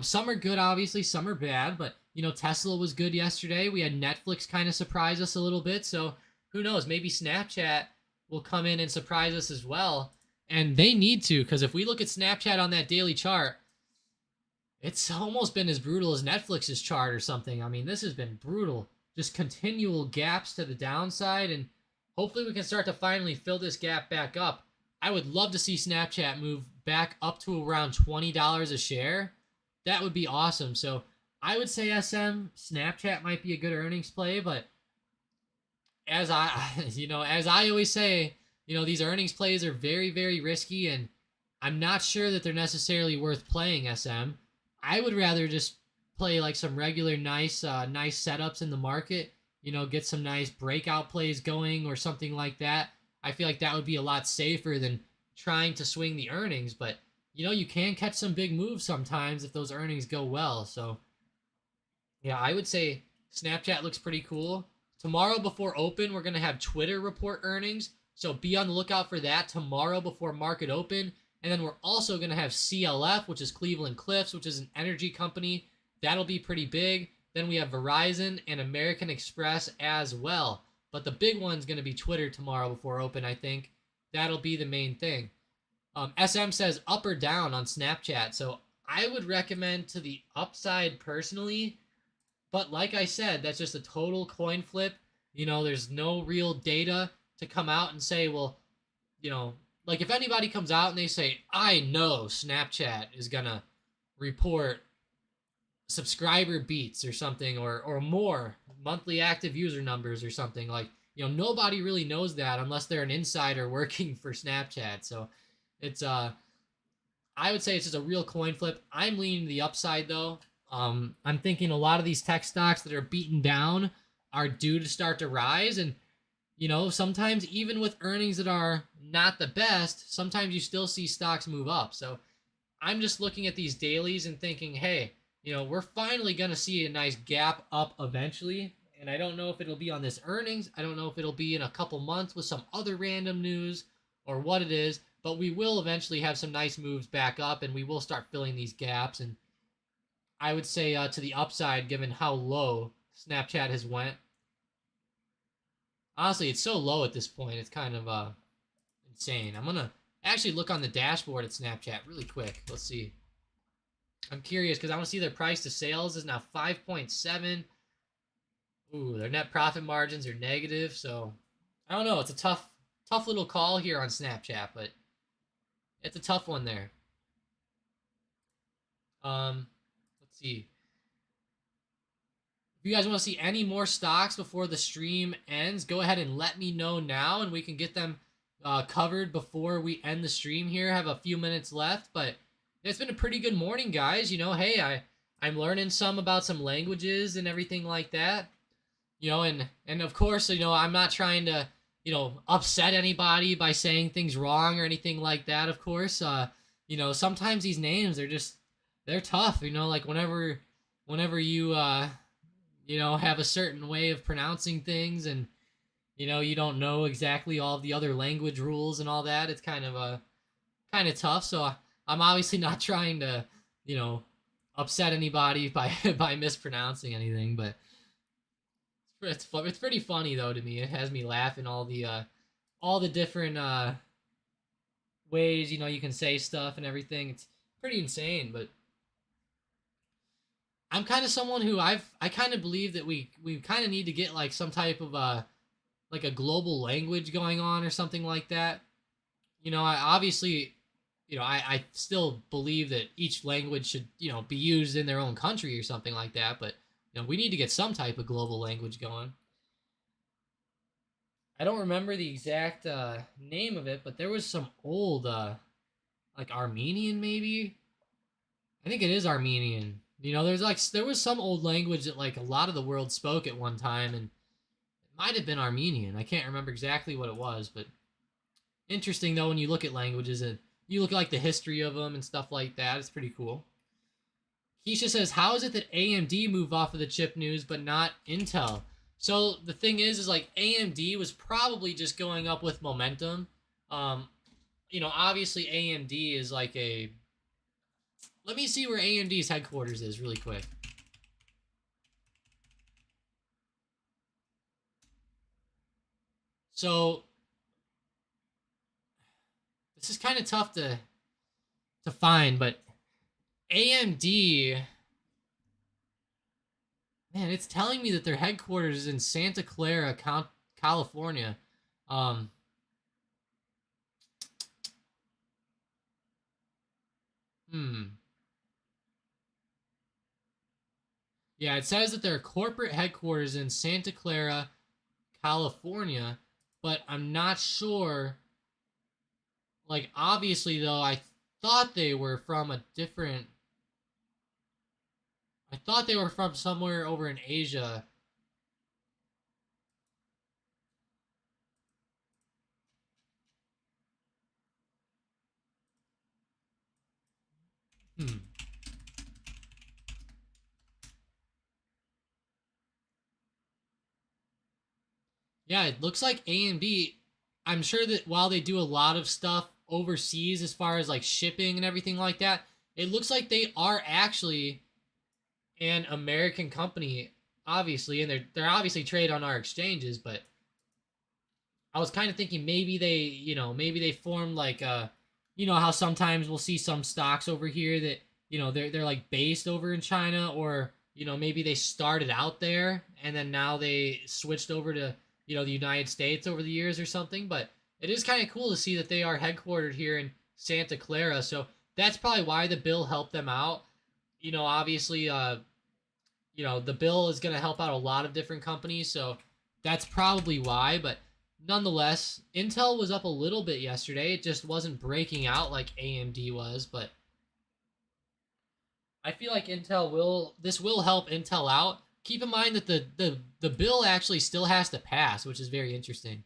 Some are good, obviously, some are bad, but you know, Tesla was good yesterday. We had Netflix kind of surprise us a little bit, so who knows? Maybe Snapchat will come in and surprise us as well. And they need to, because if we look at Snapchat on that daily chart, it's almost been as brutal as Netflix's chart or something. I mean, this has been brutal. Just continual gaps to the downside, and hopefully we can start to finally fill this gap back up. I would love to see Snapchat move back up to around $20 a share. That would be awesome. So I would say Snapchat might be a good earnings play, but as I always say, you know, these earnings plays are very, very risky, and I'm not sure that they're necessarily worth playing SM. I would rather just play like some regular nice setups in the market, you know, get some nice breakout plays going or something like that. I feel like that would be a lot safer than trying to swing the earnings, but you know, you can catch some big moves sometimes if those earnings go well. So yeah, I would say Snapchat looks pretty cool. Tomorrow before open, we're going to have Twitter report earnings, so be on the lookout for that tomorrow before market open. And then we're also going to have CLF, which is Cleveland Cliffs, which is an energy company. That'll be pretty big. Then we have Verizon and American Express as well. But the big one's going to be Twitter tomorrow before open, I think. That'll be the main thing. SM says up or down on Snapchat. So I would recommend to the upside personally. But like I said, that's just a total coin flip. You know, there's no real data to come out and say, well, you know, like if anybody comes out and they say, I know Snapchat is going to report subscriber beats or something, or more monthly active user numbers or something, like, you know, nobody really knows that unless they're an insider working for Snapchat. So it's I would say it's just a real coin flip. I'm leaning to the upside though. I'm thinking a lot of these tech stocks that are beaten down are due to start to rise, and you know, sometimes even with earnings that are not the best, sometimes you still see stocks move up. So I'm just looking at these dailies and thinking, hey, you know, we're finally going to see a nice gap up eventually. And I don't know if it'll be on this earnings. I don't know if it'll be in a couple months with some other random news or what it is. But we will eventually have some nice moves back up, and we will start filling these gaps. And I would say to the upside, given how low Snapchat has went. Honestly, it's so low at this point. It's kind of insane. I'm going to actually look on the dashboard at Snapchat really quick. Let's see. I'm curious because I want to see their price to sales is now 5.7. Ooh, their net profit margins are negative. So I don't know. It's a tough little call here on Snapchat, but it's a tough one there. Let's see. If you guys want to see any more stocks before the stream ends, go ahead and let me know now, and we can get them covered before we end the stream here. I have a few minutes left, but it's been a pretty good morning, guys. You know, hey, I'm learning some about some languages and everything like that. You know, and of course, you know, I'm not trying to, you know, upset anybody by saying things wrong or anything like that, of course. You know, sometimes these names are just, they're tough, you know, like whenever you, you know, have a certain way of pronouncing things and, you know, you don't know exactly all of the other language rules and all that, it's kind of tough. So I'm obviously not trying to, you know, upset anybody by mispronouncing anything, but it's pretty funny though to me. It has me laughing all the different ways, you know, you can say stuff and everything. It's pretty insane, but I'm kind of someone who I kind of believe that we kind of need to get like some type of like a global language going on or something like that. You know, I still believe that each language should, you know, be used in their own country or something like that, but you know, we need to get some type of global language going. I don't remember the exact name of it, but there was some old like Armenian maybe. I think it is Armenian. You know, there was some old language that like a lot of the world spoke at one time, and it might have been Armenian. I can't remember exactly what it was, but interesting though when you look at languages and you look at like the history of them and stuff like that. It's pretty cool. Keisha says, how is it that AMD moved off of the chip news but not Intel? So the thing is like AMD was probably just going up with momentum. You know, obviously AMD is like a... Let me see where AMD's headquarters is really quick. So this is kind of tough to find, but AMD, man, it's telling me that their headquarters is in Santa Clara, California. Yeah, it says that their corporate headquarters in Santa Clara, California, but I'm not sure. Like, obviously, though, I thought they were from a different... I thought they were from somewhere over in Asia. Yeah, it looks like AMD, I'm sure that while they do a lot of stuff overseas as far as like shipping and everything like that, it looks like they are actually an American company, obviously, and they're obviously trade on our exchanges, but I was kind of thinking maybe they, you know, maybe they formed like you know how sometimes we'll see some stocks over here that, you know, they're like based over in China, or, you know, maybe they started out there and then now they switched over to, you know, the United States over the years or something. But it is kind of cool to see that they are headquartered here in Santa Clara. So that's probably why the bill helped them out. You know, obviously, you know, the bill is going to help out a lot of different companies. So that's probably why. But nonetheless, Intel was up a little bit yesterday. It just wasn't breaking out like AMD was. But I feel like this will help Intel out. Keep in mind that the bill actually still has to pass, which is very interesting.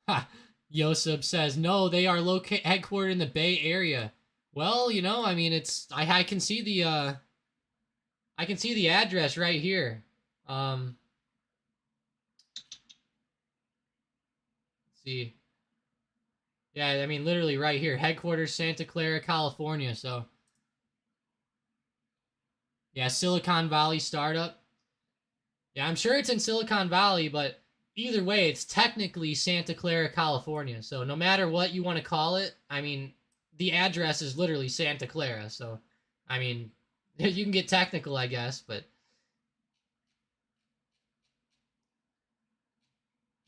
Ha! Yosef says, no, they are headquartered in the Bay Area. Well, you know, I mean, it's I can see the address right here. Let's see. Yeah, I mean, literally right here, headquarters Santa Clara, California. So yeah, Silicon Valley startup. Yeah, I'm sure it's in Silicon Valley, but either way, it's technically Santa Clara, California. So no matter what you want to call it, I mean, the address is literally Santa Clara. So, I mean, you can get technical, I guess, but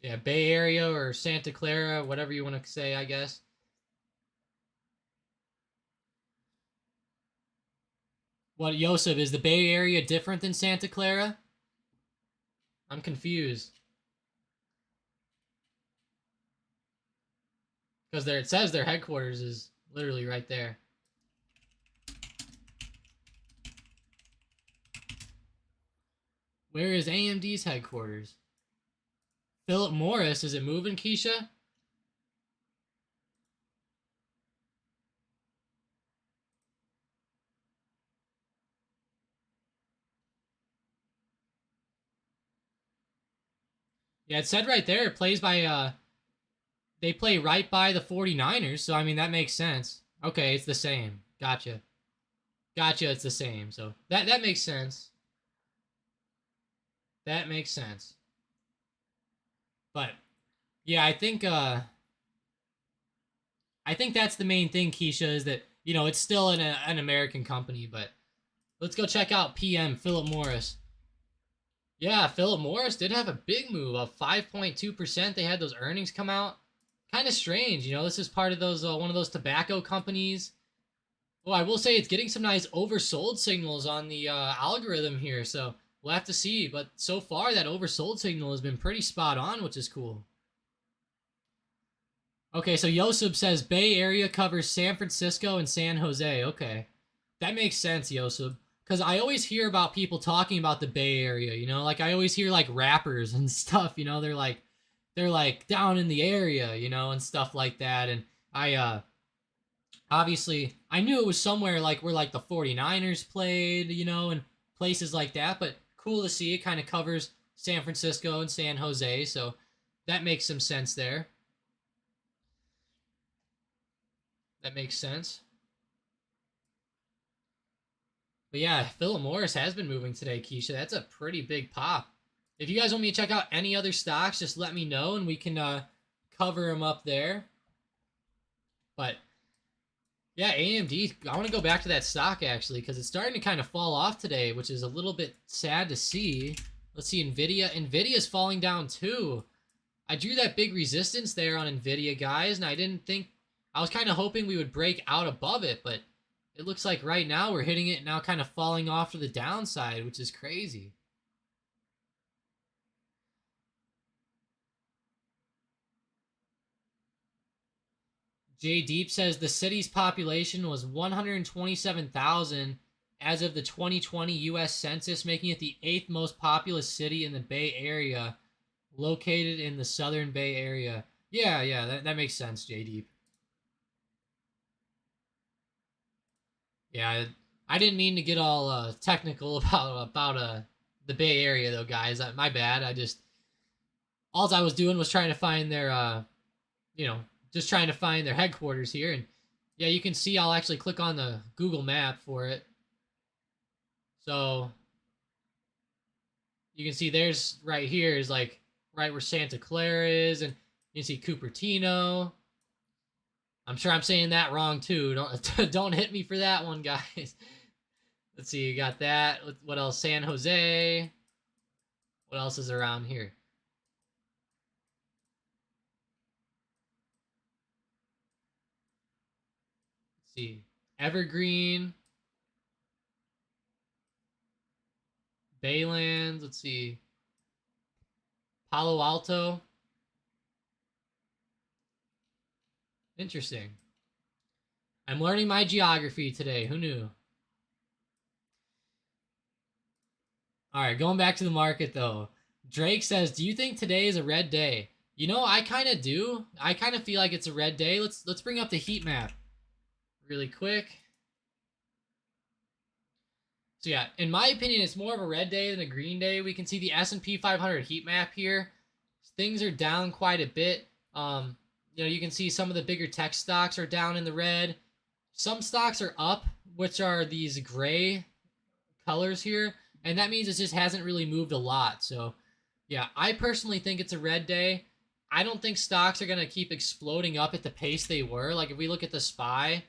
yeah, Bay Area or Santa Clara, whatever you want to say, I guess. What, Yosef, is the Bay Area different than Santa Clara? I'm confused. Because it says their headquarters is literally right there. Where is AMD's headquarters? Phillip Morris, is it moving, Keisha? Yeah, it said right there, it plays by, they play right by the 49ers, so I mean, that makes sense. Okay, it's the same. Gotcha. Gotcha, it's the same, so that makes sense. That makes sense. But, yeah, I think that's the main thing, Keisha, is that, you know, it's still an American company, but let's go check out PM, Phillip Morris. Yeah, Phillip Morris did have a big move of 5.2%. They had those earnings come out. Kind of strange, you know, this is part of those one of those tobacco companies. Well, I will say it's getting some nice oversold signals on the algorithm here, so we'll have to see. But so far, that oversold signal has been pretty spot on, which is cool. Okay, so Yosef says Bay Area covers San Francisco and San Jose. Okay, that makes sense, Yosef. Because I always hear about people talking about the Bay Area, you know? Like, I always hear, like, rappers and stuff, you know? They're they're like down in the area, you know, and stuff like that. And I obviously I knew it was somewhere like where like the 49ers played, you know, and places like that, but cool to see. It kind of covers San Francisco and San Jose, so that makes some sense there. That makes sense. But yeah, Phillip Morris has been moving today, Keisha. That's a pretty big pop. If you guys want me to check out any other stocks, just let me know and we can cover them up there. But yeah, AMD, I want to go back to that stock actually because it's starting to kind of fall off today, which is a little bit sad to see. Let's see, Nvidia. Nvidia's falling down too. I drew that big resistance there on Nvidia, guys, and I didn't think, I was kind of hoping we would break out above it, but it looks like right now we're hitting it and now kind of falling off to the downside, which is crazy. Jay Deep says the city's population was 127,000 as of the 2020 U.S. Census, making it the 8th most populous city in the Bay Area, located in the Southern Bay Area. Yeah, that makes sense, Jay Deep. Yeah, I didn't mean to get all technical about the Bay Area though, guys. My bad. All I was doing was trying to find their just trying to find their headquarters here. And yeah, you can see I'll actually click on the Google map for it. So you can see there's right here is like right where Santa Clara is, and you can see Cupertino. I'm sure I'm saying that wrong too. Don't hit me for that one, guys. Let's see, you got that. What else? San Jose. What else is around here? Let's see. Evergreen. Baylands. Let's see. Palo Alto. Interesting. I'm learning my geography today. Who knew? All right, going back to the market though. Drake says, "Do you think today is a red day?" You know, I kind of do. I kind of feel like it's a red day. Let's bring up the heat map really quick. So yeah, in my opinion, it's more of a red day than a green day. We can see the S&P 500 heat map here. Things are down quite a bit. You know, you can see some of the bigger tech stocks are down in the red. Some stocks are up, which are these gray colors here. And that means it just hasn't really moved a lot. So, yeah, I personally think it's a red day. I don't think stocks are going to keep exploding up at the pace they were. Like, if we look at the SPY,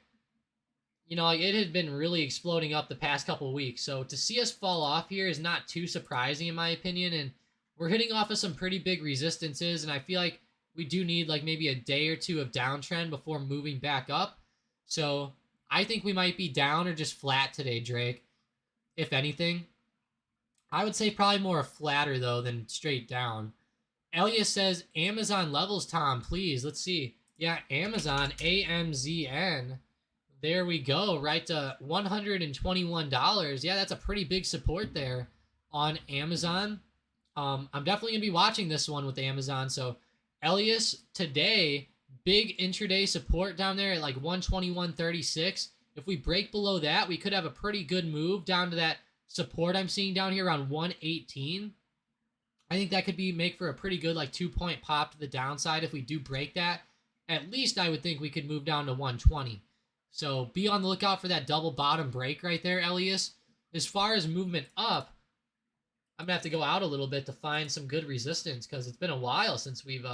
you know, like it had been really exploding up the past couple of weeks. So, to see us fall off here is not too surprising, in my opinion. And we're hitting off of some pretty big resistances. And I feel like we do need like maybe a day or two of downtrend before moving back up. So I think we might be down or just flat today, Drake. If anything, I would say probably more flatter though than straight down. Elias says Amazon levels, Tom, please. Let's see. Yeah, Amazon, AMZN. There we go, right to $121. Yeah, that's a pretty big support there on Amazon. I'm definitely gonna be watching this one with Amazon. So Elias, today, big intraday support down there at like 121.36. If we break below that, we could have a pretty good move down to that support I'm seeing down here around 118. I think that could make for a pretty good like 2-point pop to the downside if we do break that. At least I would think we could move down to 120. So be on the lookout for that double bottom break right there, Elias. As far as movement up, I'm gonna have to go out a little bit to find some good resistance because it's been a while since we've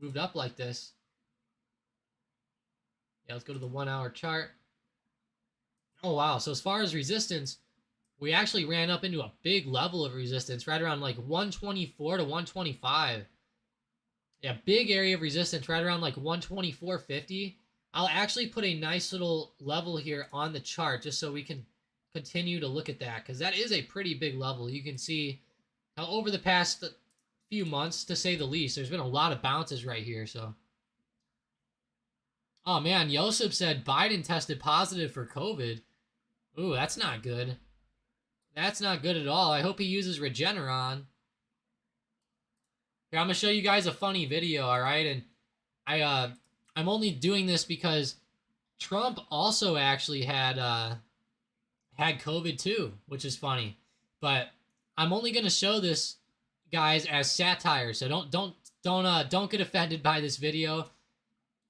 moved up like this. Yeah, let's go to the 1 hour chart. Oh wow, so as far as resistance, we actually ran up into a big level of resistance right around like 124 to 125. Yeah, big area of resistance right around like 124.50. I'll actually put a nice little level here on the chart just so we can continue to look at that because that is a pretty big level. You can see how over the past few months, to say the least, there's been a lot of bounces right here. So, oh man, Yosef said Biden tested positive for COVID. Ooh, that's not good. That's not good at all. I hope he uses Regeneron. Here, I'm gonna show you guys a funny video, all right? And I'm only doing this because Trump also actually had COVID too, which is funny. But I'm only gonna show this, guys, as satire. So don't get offended by this video.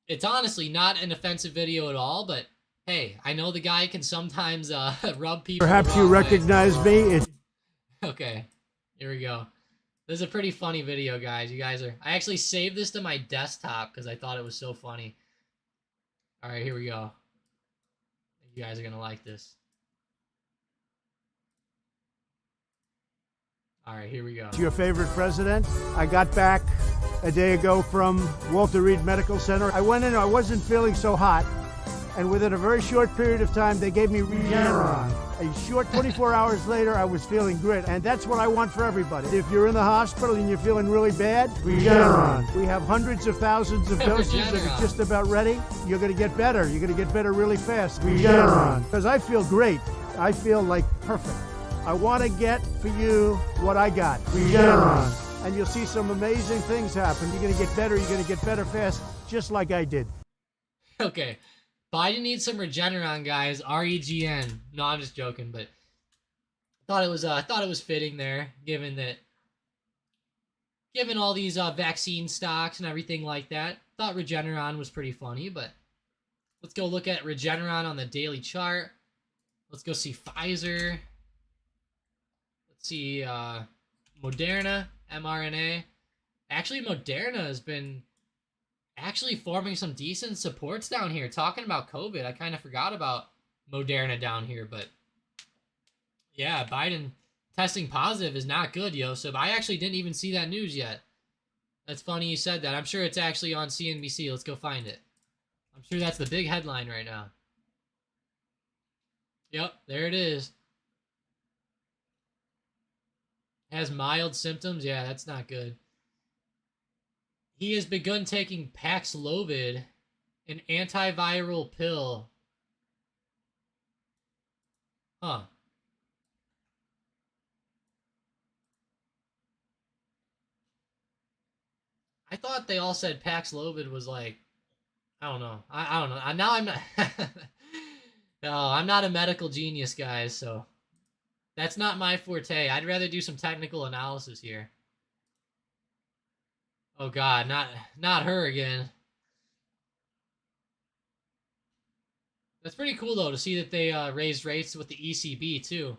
It's honestly not an offensive video at all, but hey, I know the guy can sometimes rub people. Perhaps you recognize me. Okay, here we go. This is a pretty funny video, guys. You guys are... I actually saved this to my desktop because I thought it was so funny. All right, here we go. You guys are going to like this. All right, here we go. Your favorite president? I got back a day ago from Walter Reed Medical Center. I went in, I wasn't feeling so hot. And within a very short period of time, they gave me Regeneron. A short 24 hours later, I was feeling great. And that's what I want for everybody. If you're in the hospital and you're feeling really bad, Regeneron. We have hundreds of thousands of doses that are just about ready. You're going to get better. You're going to get better really fast. Regeneron. Because I feel great. I feel like perfect. I want to get for you what I got. Regeneron. And you'll see some amazing things happen. You're going to get better. You're going to get better fast, just like I did. Okay. Biden needs some Regeneron, guys. REGN. No, I'm just joking, but thought it was fitting there, given all these vaccine stocks and everything like that. Thought Regeneron was pretty funny, but let's go look at Regeneron on the daily chart. Let's go see Pfizer. Let's see Moderna, mRNA. Actually, Moderna has been forming some decent supports down here. Talking about COVID, I kind of forgot about Moderna down here, but yeah, Biden testing positive is not good, yo. So I actually didn't even see that news yet. That's funny you said that. I'm sure it's actually on CNBC. Let's go find it. I'm sure that's the big headline right now. Yep, there it is. Has mild symptoms? Yeah, that's not good. He has begun taking Paxlovid, an antiviral pill. Huh. I thought they all said Paxlovid was like, I don't know. I don't know. Now I'm not... No, I'm not a medical genius, guys, so that's not my forte. I'd rather do some technical analysis here. Oh God, not her again. That's pretty cool though to see that they raised rates with the ECB too.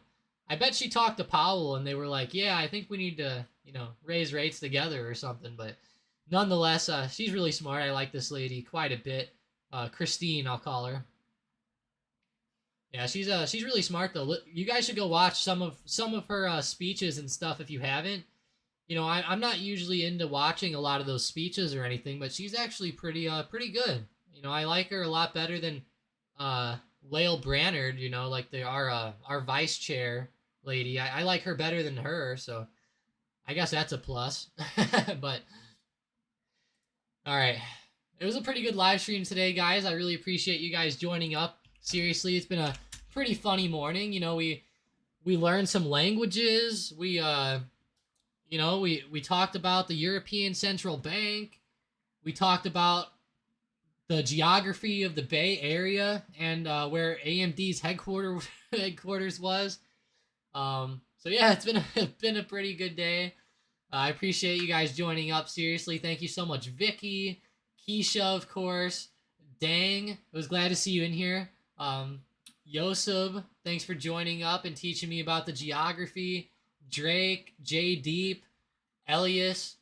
I bet she talked to Powell and they were like, "Yeah, I think we need to, raise rates together or something." But nonetheless, she's really smart. I like this lady quite a bit. Christine, I'll call her. Yeah, she's really smart though. You guys should go watch some of her speeches and stuff if you haven't. I'm not usually into watching a lot of those speeches or anything, but she's actually pretty good. I like her a lot better than Lael Brainerd, like our vice chair lady. I like her better than her, so I guess that's a plus. But all right. It was a pretty good live stream today, guys. I really appreciate you guys joining up. Seriously, it's been a pretty funny morning. We learned some languages. We talked about the European Central Bank. We talked about the geography of the Bay Area and where AMD's headquarters was. So yeah, it's been a pretty good day. I appreciate you guys joining up. Seriously, thank you so much, Vicky, Keisha, of course. Dang, I was glad to see you in here. Yosub, thanks for joining up and teaching me about the geography. Drake, J Deep, Elias,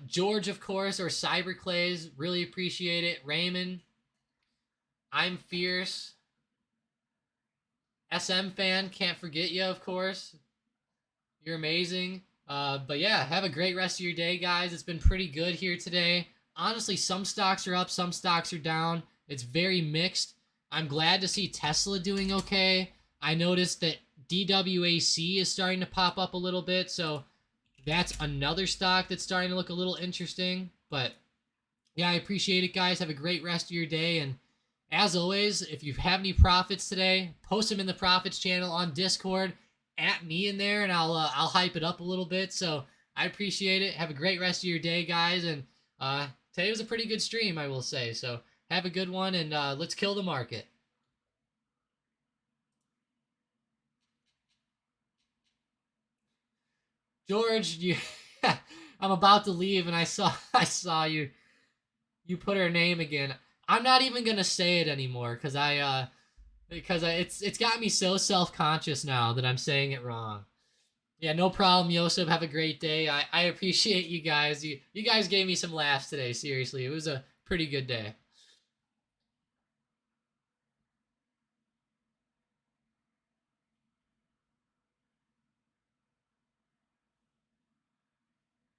George, of course, or Cyberclays, really appreciate it. Raymond, I'm Fierce, SM fan, can't forget you, of course. You're amazing. But yeah, have a great rest of your day, guys. It's been pretty good here today. Honestly, some stocks are up, some stocks are down. It's very mixed. I'm glad to see Tesla doing okay. I noticed that DWAC is starting to pop up a little bit, so that's another stock that's starting to look a little interesting. But yeah, I appreciate it, guys. Have a great rest of your day, and as always, if you have any profits today, post them in the profits channel on Discord. At me in there, and I'll hype it up a little bit. So I appreciate it. Have a great rest of your day, guys. And today was a pretty good stream, I will say. So have a good one, and let's kill the market. George, you I'm about to leave, and I saw you put her name again. I'm not even gonna say it anymore because it's got me so self-conscious now that I'm saying it wrong. Yeah, no problem, Yosef. Have a great day. I appreciate you guys. You guys gave me some laughs today. Seriously, it was a pretty good day.